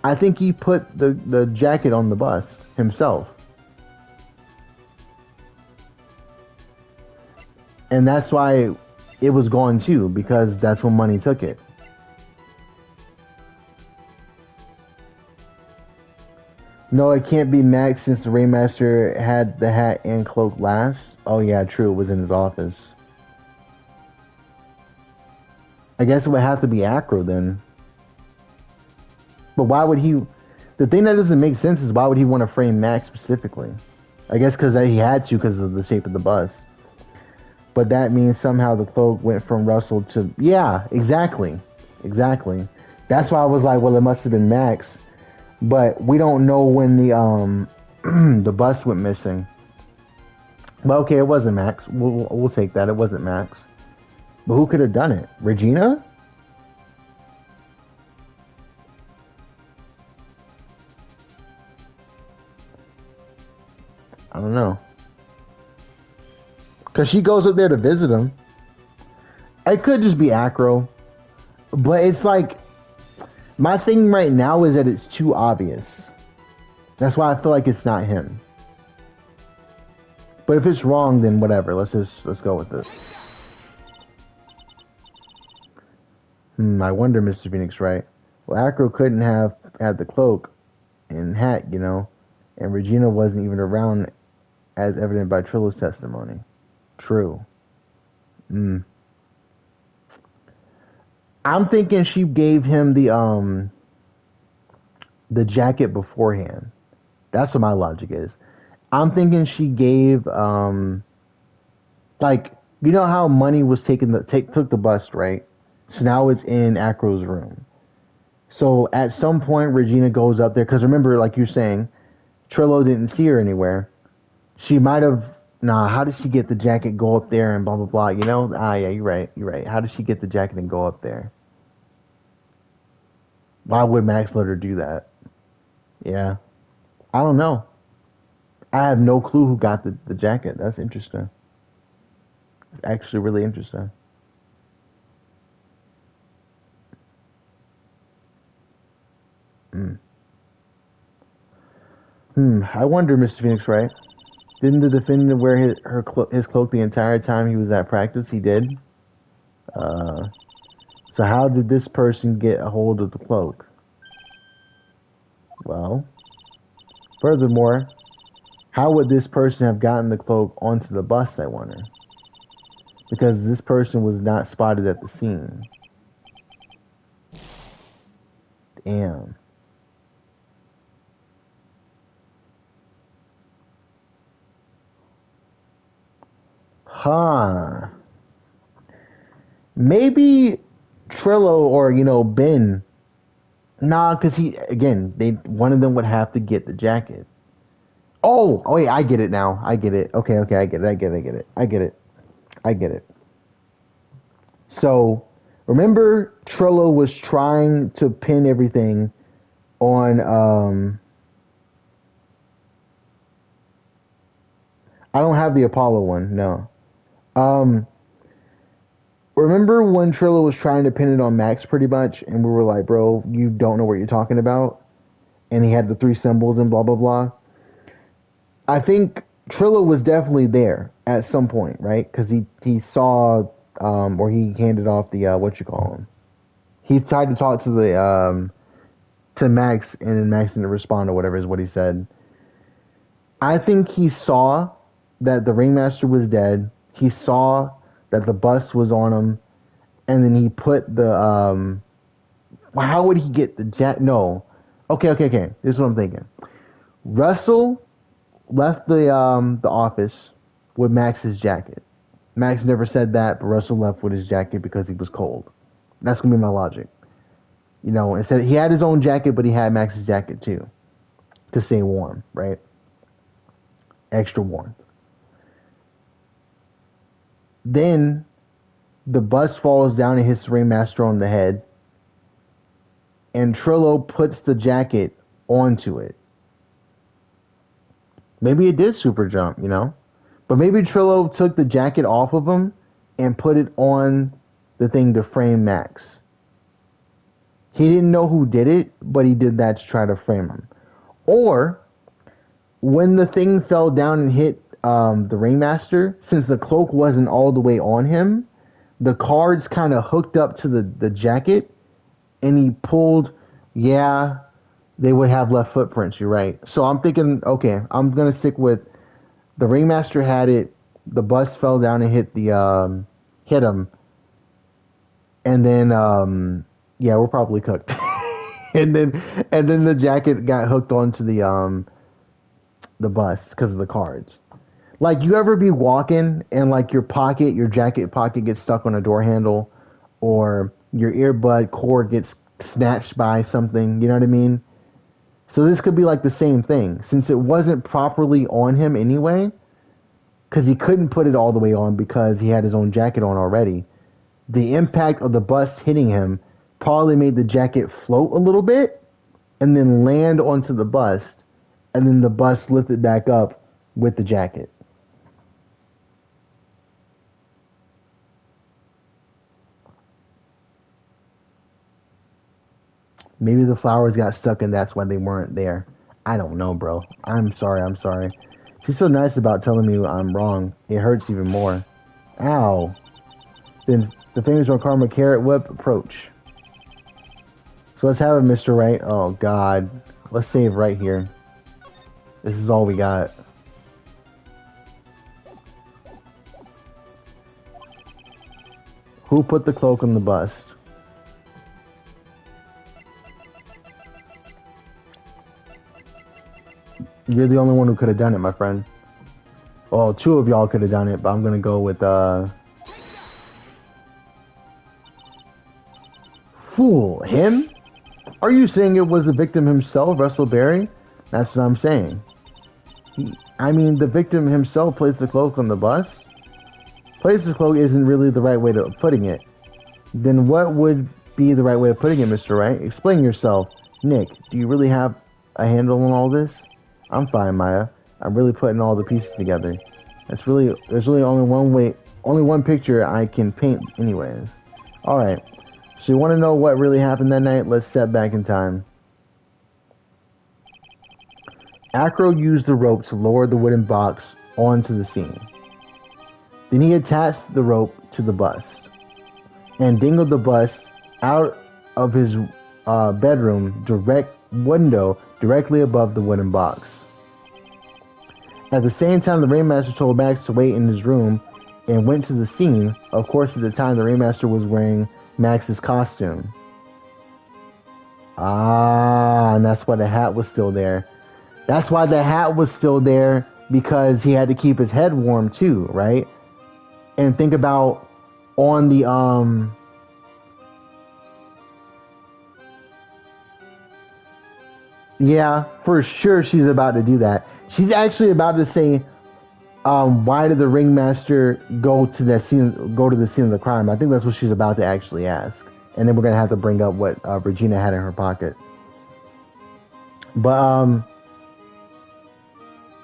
I think he put the jacket on the bus himself. And that's why it was gone too, because that's when money took it. No, it can't be Max since the Rainmaster had the hat and cloak last. Oh yeah, true, it was in his office. I guess it would have to be Acro then. But why would he... The thing that doesn't make sense is why would he want to frame Max specifically? I guess because he had to because of the shape of the bus. But that means somehow the cloak went from Russell to... Yeah, exactly. Exactly. That's why I was like, well, it must have been Max. But we don't know when the the bus went missing. But okay, it wasn't Max. We'll take that. It wasn't Max. But who could have done it? Regina? I don't know. Because she goes up there to visit him. It could just be Acro. But it's like... My thing right now is that it's too obvious. That's why I feel like it's not him. But if it's wrong, then whatever. Let's go with this. I wonder, Mr. Phoenix, right? Well, Acro couldn't have had the cloak and hat, you know, and Regina wasn't even around, as evident by Trilla's testimony. True. Mm. I'm thinking she gave him the jacket beforehand. That's what my logic is. I'm thinking she gave like you know how money was taken took the bus, right? So now it's in Acro's room. So at some point Regina goes up there because remember, like you're saying, Trillo didn't see her anywhere. She might have. Nah, how did she get the jacket? Go up there and blah blah blah. You know? Ah, yeah, you're right. You're right. How did she get the jacket and go up there? Why would Max let her do that? Yeah, I don't know. I have no clue who got the jacket. That's interesting. It's actually really interesting. Mm. I wonder, Mr. Phoenix, right? Didn't the defendant wear his cloak the entire time he was at practice? He did. Uh, so how did this person get a hold of the cloak? Well, furthermore, how would this person have gotten the cloak onto the bus, I wonder? Because this person was not spotted at the scene. Damn. Huh. Maybe Trillo or, Ben. Nah, because one of them would have to get the jacket. Oh, wait, I get it now. I get it. Okay, I get it. I get it. So, remember Trillo was trying to pin everything on, I don't have the Apollo one, no. Um, remember when Trillo was trying to pin it on Max pretty much, and we were like, bro, you don't know what you're talking about? And he had the three symbols and blah, blah, blah. I think Trillo was definitely there at some point, right? Because he saw, or he handed off the, what you call him. He tried to talk to to Max, and then Max didn't respond or whatever is what he said. I think he saw that the ringmaster was dead. He saw that the bus was on him, and then he put the how would he get the jet? No, okay. This is what I'm thinking. Russell left the office with Max's jacket. Max never said that, but Russell left with his jacket because he was cold. That's gonna be my logic. Instead he had his own jacket, but he had Max's jacket too to stay warm, right? Extra warm. Then the bus falls down and hits the ringmaster on the head, and Trillo puts the jacket onto it. Maybe it did super jump. But maybe Trillo took the jacket off of him and put it on the thing to frame Max. He didn't know who did it, but he did that to try to frame him. Or when the thing fell down and hit the ringmaster, since the cloak wasn't all the way on him, the cards kind of hooked up to the jacket, and he pulled. Yeah, they would have left footprints. You're right. So I'm thinking, okay, I'm gonna stick with the ringmaster had it. The bus fell down and hit him, and then yeah, we're probably cooked. and then the jacket got hooked onto the bus because of the cards. Like, you ever be walking and like your jacket pocket gets stuck on a door handle, or your earbud cord gets snatched by something, you know what I mean? So this could be like the same thing, since it wasn't properly on him anyway, because he couldn't put it all the way on because he had his own jacket on already. The impact of the bus hitting him probably made the jacket float a little bit and then land onto the bus, and then the bus lifted back up with the jacket. Maybe the flowers got stuck and that's why they weren't there. I don't know, bro. I'm sorry, I'm sorry. She's so nice about telling me I'm wrong. It hurts even more. Ow. Then the fingers on Karma Carrot Whip approach. So let's have it, Mr. Wright. Oh, God. Let's save right here. This is all we got. Who put the cloak on the bust? You're the only one who could have done it, my friend. Well, two of y'all could have done it, but I'm gonna go with fool him. Are you saying it was the victim himself, Russell Berry? That's what I'm saying. I mean, the victim himself placed the cloak on the bus. Place the cloak isn't really the right way of putting it. Then what would be the right way of putting it, Mr. Wright? Explain yourself. Nick, do you really have a handle on all this? I'm fine, Maya. I'm really putting all the pieces together. There's really only one picture I can paint anyways. Alright. So you want to know what really happened that night? Let's step back in time. Acro used the rope to lower the wooden box onto the scene. Then he attached the rope to the bust and dangled the bust out of his bedroom window directly above the wooden box. At the same time, the Ringmaster told Max to wait in his room and went to the scene. Of course, at the time, the Ringmaster was wearing Max's costume. Ah, and that's why the hat was still there. That's why the hat was still there, because he had to keep his head warm too, right? And think about on the yeah, for sure she's about to do that. She's actually about to say, why did the Ringmaster go to the scene of the crime? I think that's what she's about to actually ask. And then we're gonna have to bring up what Regina had in her pocket. But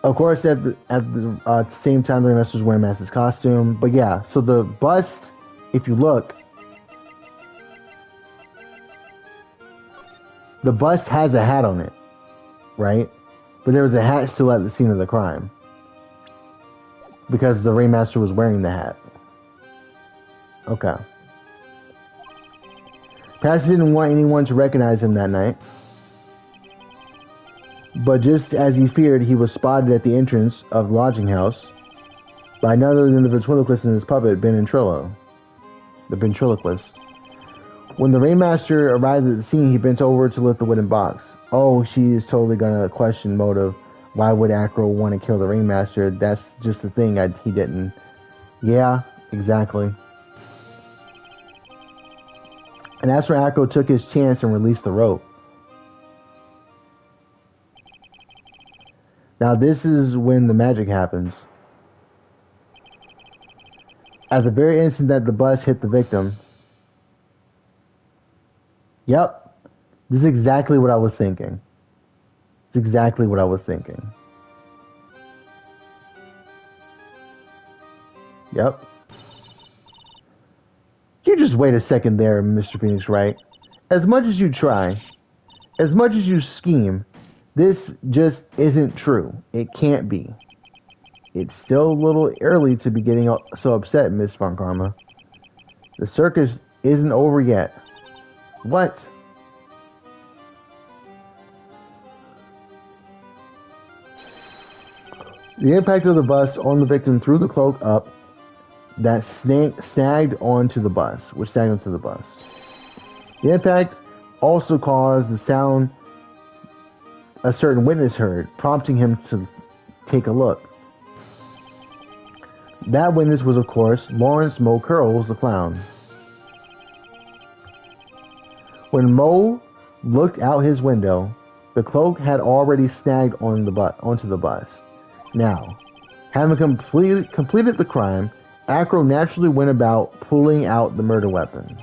of course, at the same time, the Ringmaster's wearing Max's costume. But yeah, so the bust, if you look, the bust has a hat on it, right? But there was a hat still at the scene of the crime, because the Ringmaster was wearing the hat. Okay. Perhaps he didn't want anyone to recognize him that night. But just as he feared, he was spotted at the entrance of the lodging house by none other than the ventriloquist and his puppet, Ben and Trillo. The ventriloquist. When the Ringmaster arrived at the scene, he bent over to lift the wooden box. Oh, she is totally gonna question motive. Why would Acro want to kill the Ringmaster? That's just the thing he didn't. Yeah, exactly. And that's where Acro took his chance and released the rope. Now this is when the magic happens. At the very instant that the bus hit the victim. Yep. This is exactly what I was thinking. It's exactly what I was thinking. Yep. You just wait a second there, Mr. Phoenix Wright. As much as you try, as much as you scheme, this just isn't true. It can't be. It's still a little early to be getting so upset, Miss Von Karma. The circus isn't over yet. What? The impact of the bus on the victim threw the cloak up that snagged onto the bus, The impact also caused the sound a certain witness heard, prompting him to take a look. That witness was, of course, Lawrence Mo Curls, the clown. When Mo looked out his window, the cloak had already snagged onto the bus. Now, having completed the crime, Acro naturally went about pulling out the murder weapon.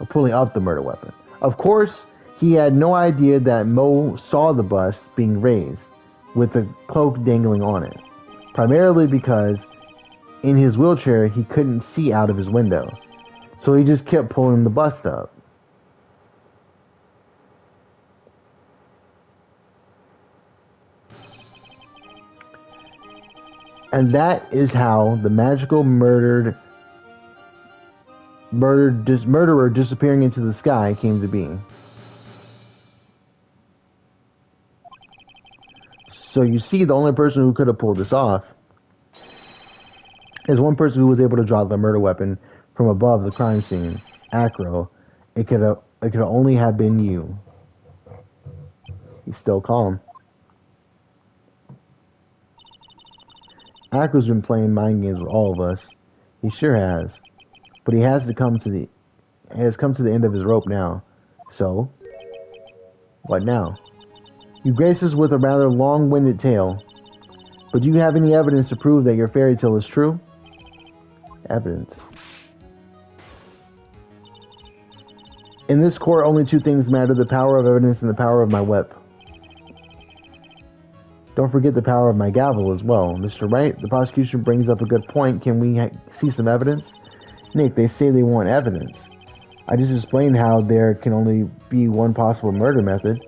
Or pulling up the murder weapon. Of course, he had no idea that Mo saw the bust being raised, with the cloak dangling on it. Primarily because, in his wheelchair, he couldn't see out of his window. So he just kept pulling the bust up. And that is how the magical murderer disappearing into the sky came to be. So you see, the only person who could have pulled this off As one person who was able to draw the murder weapon from above the crime scene, Acro, it could only have been you. He's still calm. Acro's been playing mind games with all of us. He sure has. But he has come to the end of his rope now. So, what now? You grace us with a rather long-winded tale. But do you have any evidence to prove that your fairy tale is true? Evidence. In this court, only two things matter: the power of evidence and the power of my whip. Don't forget the power of my gavel as well. Mr. Wright, the prosecution brings up a good point. Can we see some evidence? Nick, they say they want evidence. I just explained how there can only be one possible murder method,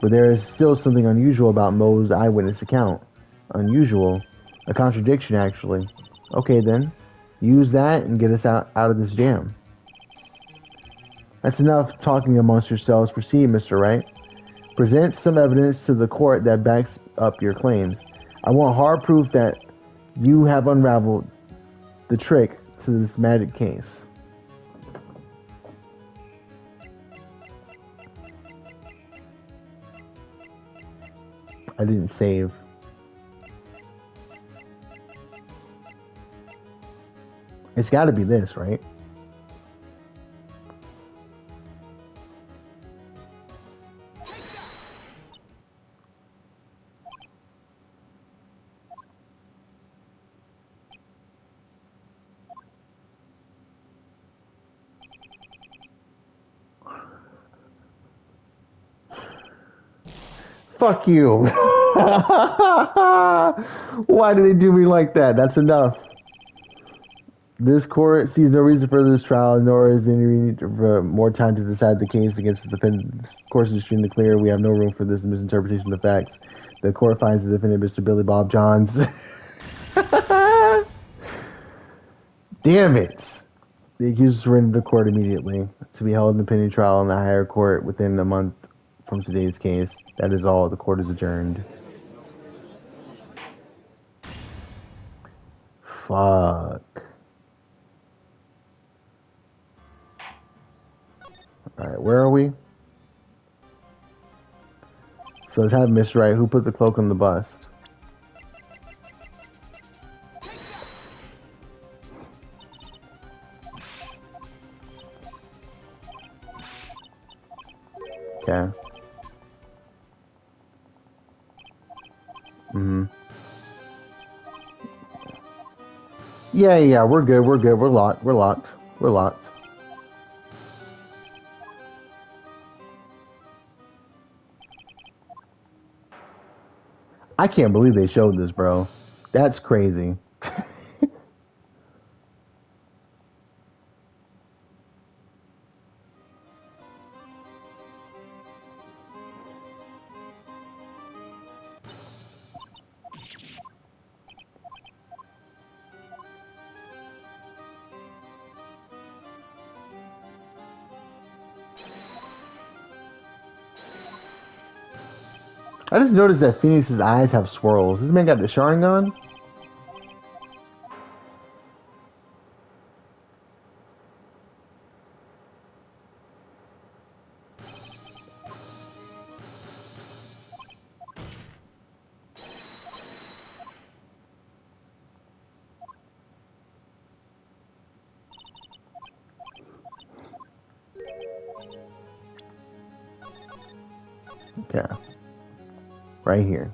but there is still something unusual about Moe's eyewitness account. Unusual? A contradiction, actually. Okay, then. Use that and get us out of this jam. That's enough talking amongst yourselves. Proceed, Mr. Wright. Present some evidence to the court that backs up your claims. I want hard proof that you have unraveled the trick to this magic case. I didn't save. It's got to be this, right? Fuck you. Why do they do me like that? That's enough. This court sees no reason for this trial, nor is any need for more time to decide the case against the defendant. This course is extremely clear. We have no room for this misinterpretation of the facts. The court finds the defendant, Mr. Billy Bob Johns. Damn it! The accused surrendered to court immediately, to be held in a pending trial in the higher court within a month from today's case. That is all. The court is adjourned. Fuck. Alright, where are we? So let's have Mr. Wright. Who put the cloak on the bust? Okay. Yeah, we're good, we're locked. I can't believe they showed this, bro. That's crazy. I just noticed that Phoenix's eyes have swirls. This man got the Sharingan? Okay. Right here.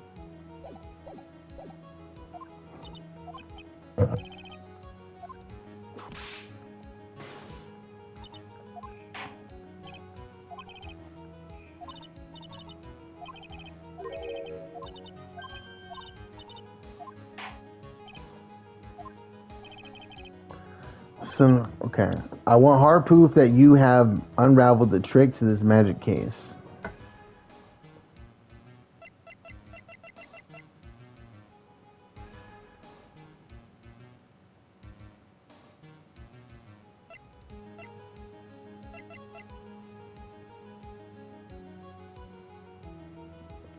So, okay. I want hard proof that you have unraveled the trick to this magic case.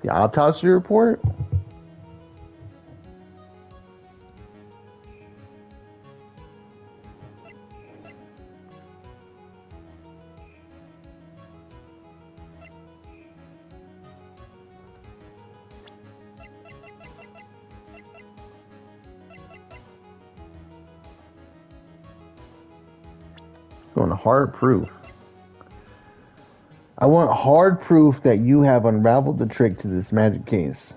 The autopsy report? Going hard proof. I want hard proof that you have unraveled the trick to this magic case.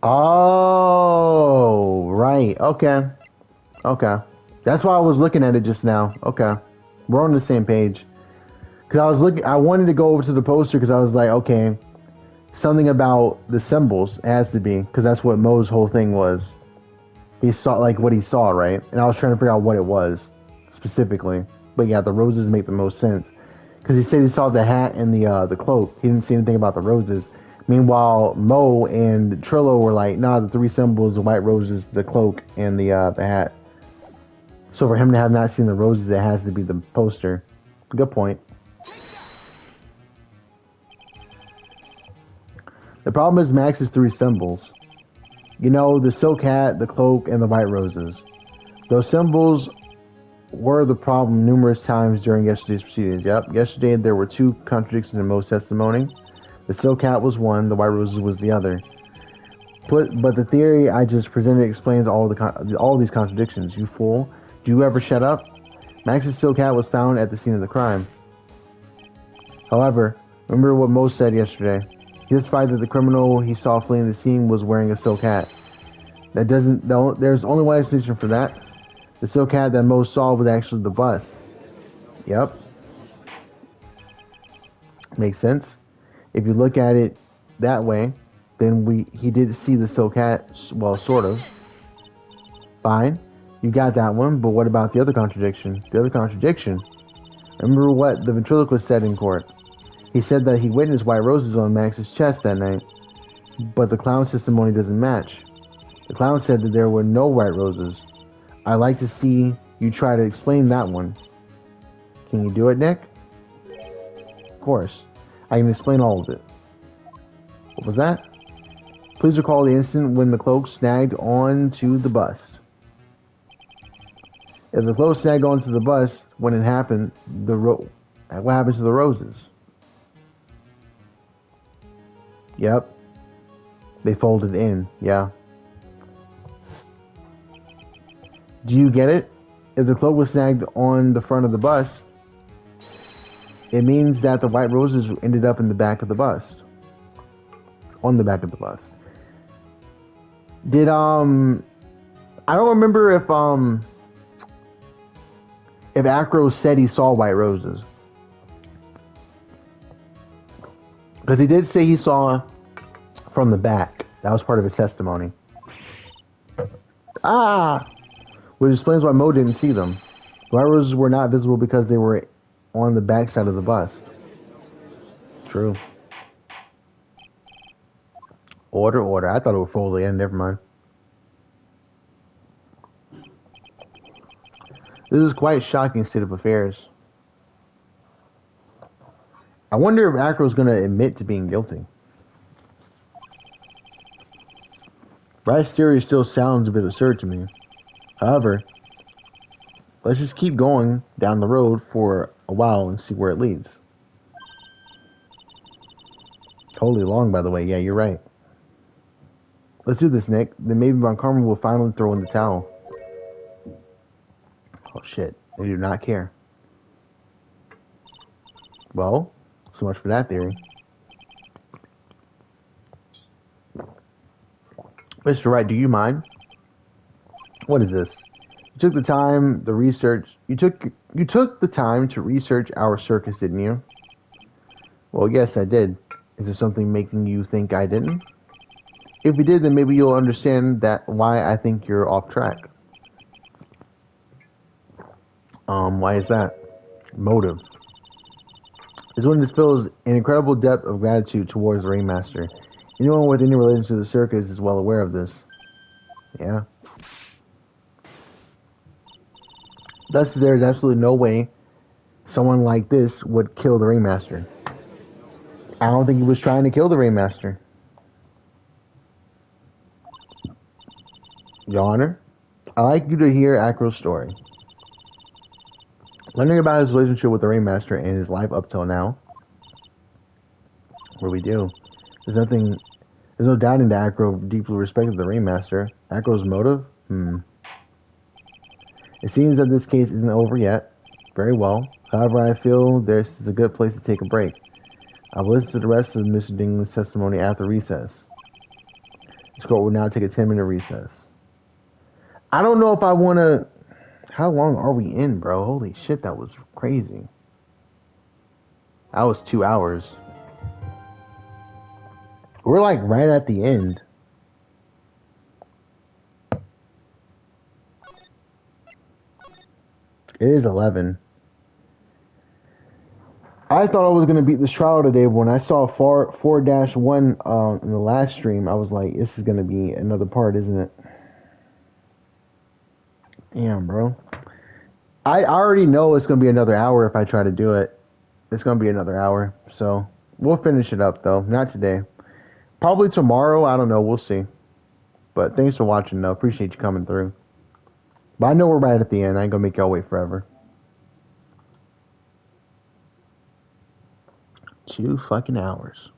Oh, right. Okay. Okay. That's why I was looking at it just now. Okay. We're on the same page. Because I wanted to go over to the poster because I was like, okay, something about the symbols has to be, because that's what Mo's whole thing was. He saw, like, what he saw, right? And I was trying to figure out what it was specifically. But yeah, the roses make the most sense. Because he said he saw the hat and the cloak. He didn't see anything about the roses. Meanwhile, Mo and Trillo were like, nah, the three symbols, the white roses, the cloak, and the hat. So for him to have not seen the roses, it has to be the poster. Good point. The problem is Max's three symbols. You know, the silk hat, the cloak, and the white roses. Those symbols were the problem numerous times during yesterday's proceedings. Yep, yesterday there were two contradictions in Mo's testimony. The silk hat was one, the white roses was the other. But the theory I just presented explains all these contradictions. You fool. Do you ever shut up? Max's silk hat was found at the scene of the crime. However, remember what Mo said yesterday. He testified that the criminal he saw fleeing the scene was wearing a silk hat. There's only one explanation for that. The silk hat that Mo saw was actually the bus. Yep. Makes sense. If you look at it that way, then he did see the silk hat, well, sort of. Fine. You got that one, but what about the other contradiction? The other contradiction. Remember what the ventriloquist said in court. He said that he witnessed white roses on Max's chest that night, but the clown's testimony doesn't match. The clown said that there were no white roses. I'd like to see you try to explain that one. Can you do it, Nick? Of course. I can explain all of it. What was that? Please recall the instant when the cloak snagged onto the bust. If the cloak snagged onto the bust when it happened, what happened to the roses? Yep. They folded in, yeah. Do you get it? If the cloak was snagged on the front of the bust, it means that the white roses ended up in the back of the bust. On the back of the bust. I don't remember if Acro said he saw white roses. Because he did say he saw from the back. That was part of his testimony. Which explains why Mo didn't see them. The white roses were not visible because they were on the back side of the bust. True. Order. I thought it would fold in. Never mind. This is quite a shocking state of affairs. I wonder if Acro's going to admit to being guilty. Wright's theory still sounds a bit absurd to me. However, let's just keep going down the road for a while and see where it leads. Totally long, by the way. Yeah, you're right. Let's do this, Nick. Then maybe Von Karma will finally throw in the towel. Oh, shit. They do not care. Well, so much for that theory. Mr. Wright, do you mind? What is this? You took the time, the research. You took the time to research our circus, didn't you? Well, yes, I did. Is there something making you think I didn't? If you did, then maybe you'll understand that why I think you're off track. Why is that? Motive. This one displays an incredible depth of gratitude towards the ringmaster. Anyone with any relation to the circus is well aware of this. Yeah. Thus, there is absolutely no way someone like this would kill the ringmaster. I don't think he was trying to kill the ringmaster. Your Honor, I'd like you to hear Acro's story. Learning about his relationship with the ringmaster and his life up till now. What do we do? There's no doubting that Acro deeply respected the ringmaster. Acro's motive? It seems that this case isn't over yet. Very well. However, I feel this is a good place to take a break. I've listened to the rest of Mr. Dingley's testimony after recess. This court will now take a 10-minute recess. I don't know if I want to... How long are we in, bro? Holy shit, that was crazy. That was 2 hours. We're like right at the end. It is 11. I thought I was going to beat this trial today, but when I saw 4-1 in the last stream, I was like, this is going to be another part, isn't it? Damn, bro. I already know it's going to be another hour if I try to do it. It's going to be another hour. So, we'll finish it up, though. Not today. Probably tomorrow. I don't know. We'll see. But thanks for watching, though. Appreciate you coming through. But I know we're right at the end. I ain't going to make y'all wait forever. 2 fucking hours.